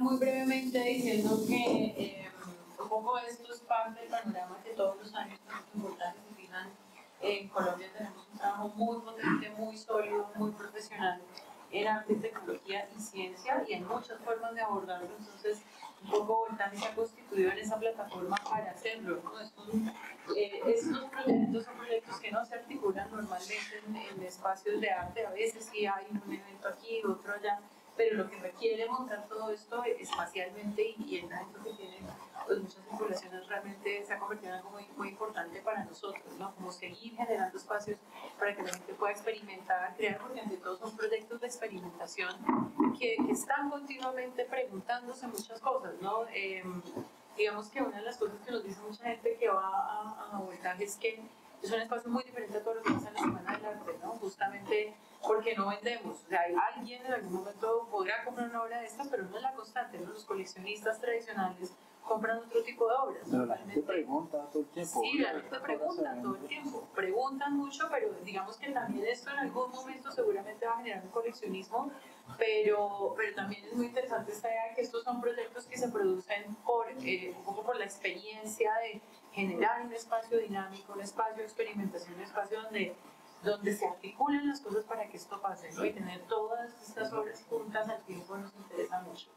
Muy brevemente diciendo que un poco esto es parte del panorama que todos los años tenemos que abordar. Se fijan, en Colombia tenemos un trabajo muy potente, muy sólido, muy profesional en arte, tecnología y ciencia, y hay muchas formas de abordarlo. Entonces, un poco Voltaje se ha constituido en esa plataforma para hacerlo, ¿no? Estos proyectos son proyectos que no se articulan normalmente en espacios de arte. A veces sí hay un evento aquí, otro allá, pero lo que requiere montar todo esto espacialmente y el evento que tiene pues, muchas circulaciones realmente se ha convertido en algo muy, muy importante para nosotros, ¿no? Como seguir generando espacios para que la gente pueda experimentar, crear, porque ante todo son proyectos de experimentación que están continuamente preguntándose muchas cosas, ¿no? Digamos que una de las cosas que nos dice mucha gente que va a Voltaje es que es un espacio muy diferente a todo lo que pasa en la Semana del Arte, ¿no? Justamente porque no vendemos. O sea, alguien en algún momento podrá comprar una obra de estas, pero no es la constante, ¿no? Los coleccionistas tradicionales compran otro tipo de obras. Pero la gente pregunta todo el tiempo. Sí, la gente pregunta todo el tiempo. Preguntan mucho, pero digamos que también esto en algún momento seguramente va a generar un coleccionismo, pero también es muy interesante esta idea de que estos son proyectos que se producen un poco por la experiencia de generar un espacio dinámico, un espacio de experimentación, un espacio donde se articulen las cosas para que esto pase, ¿no? Y tener todas estas obras juntas al tiempo nos interesa mucho.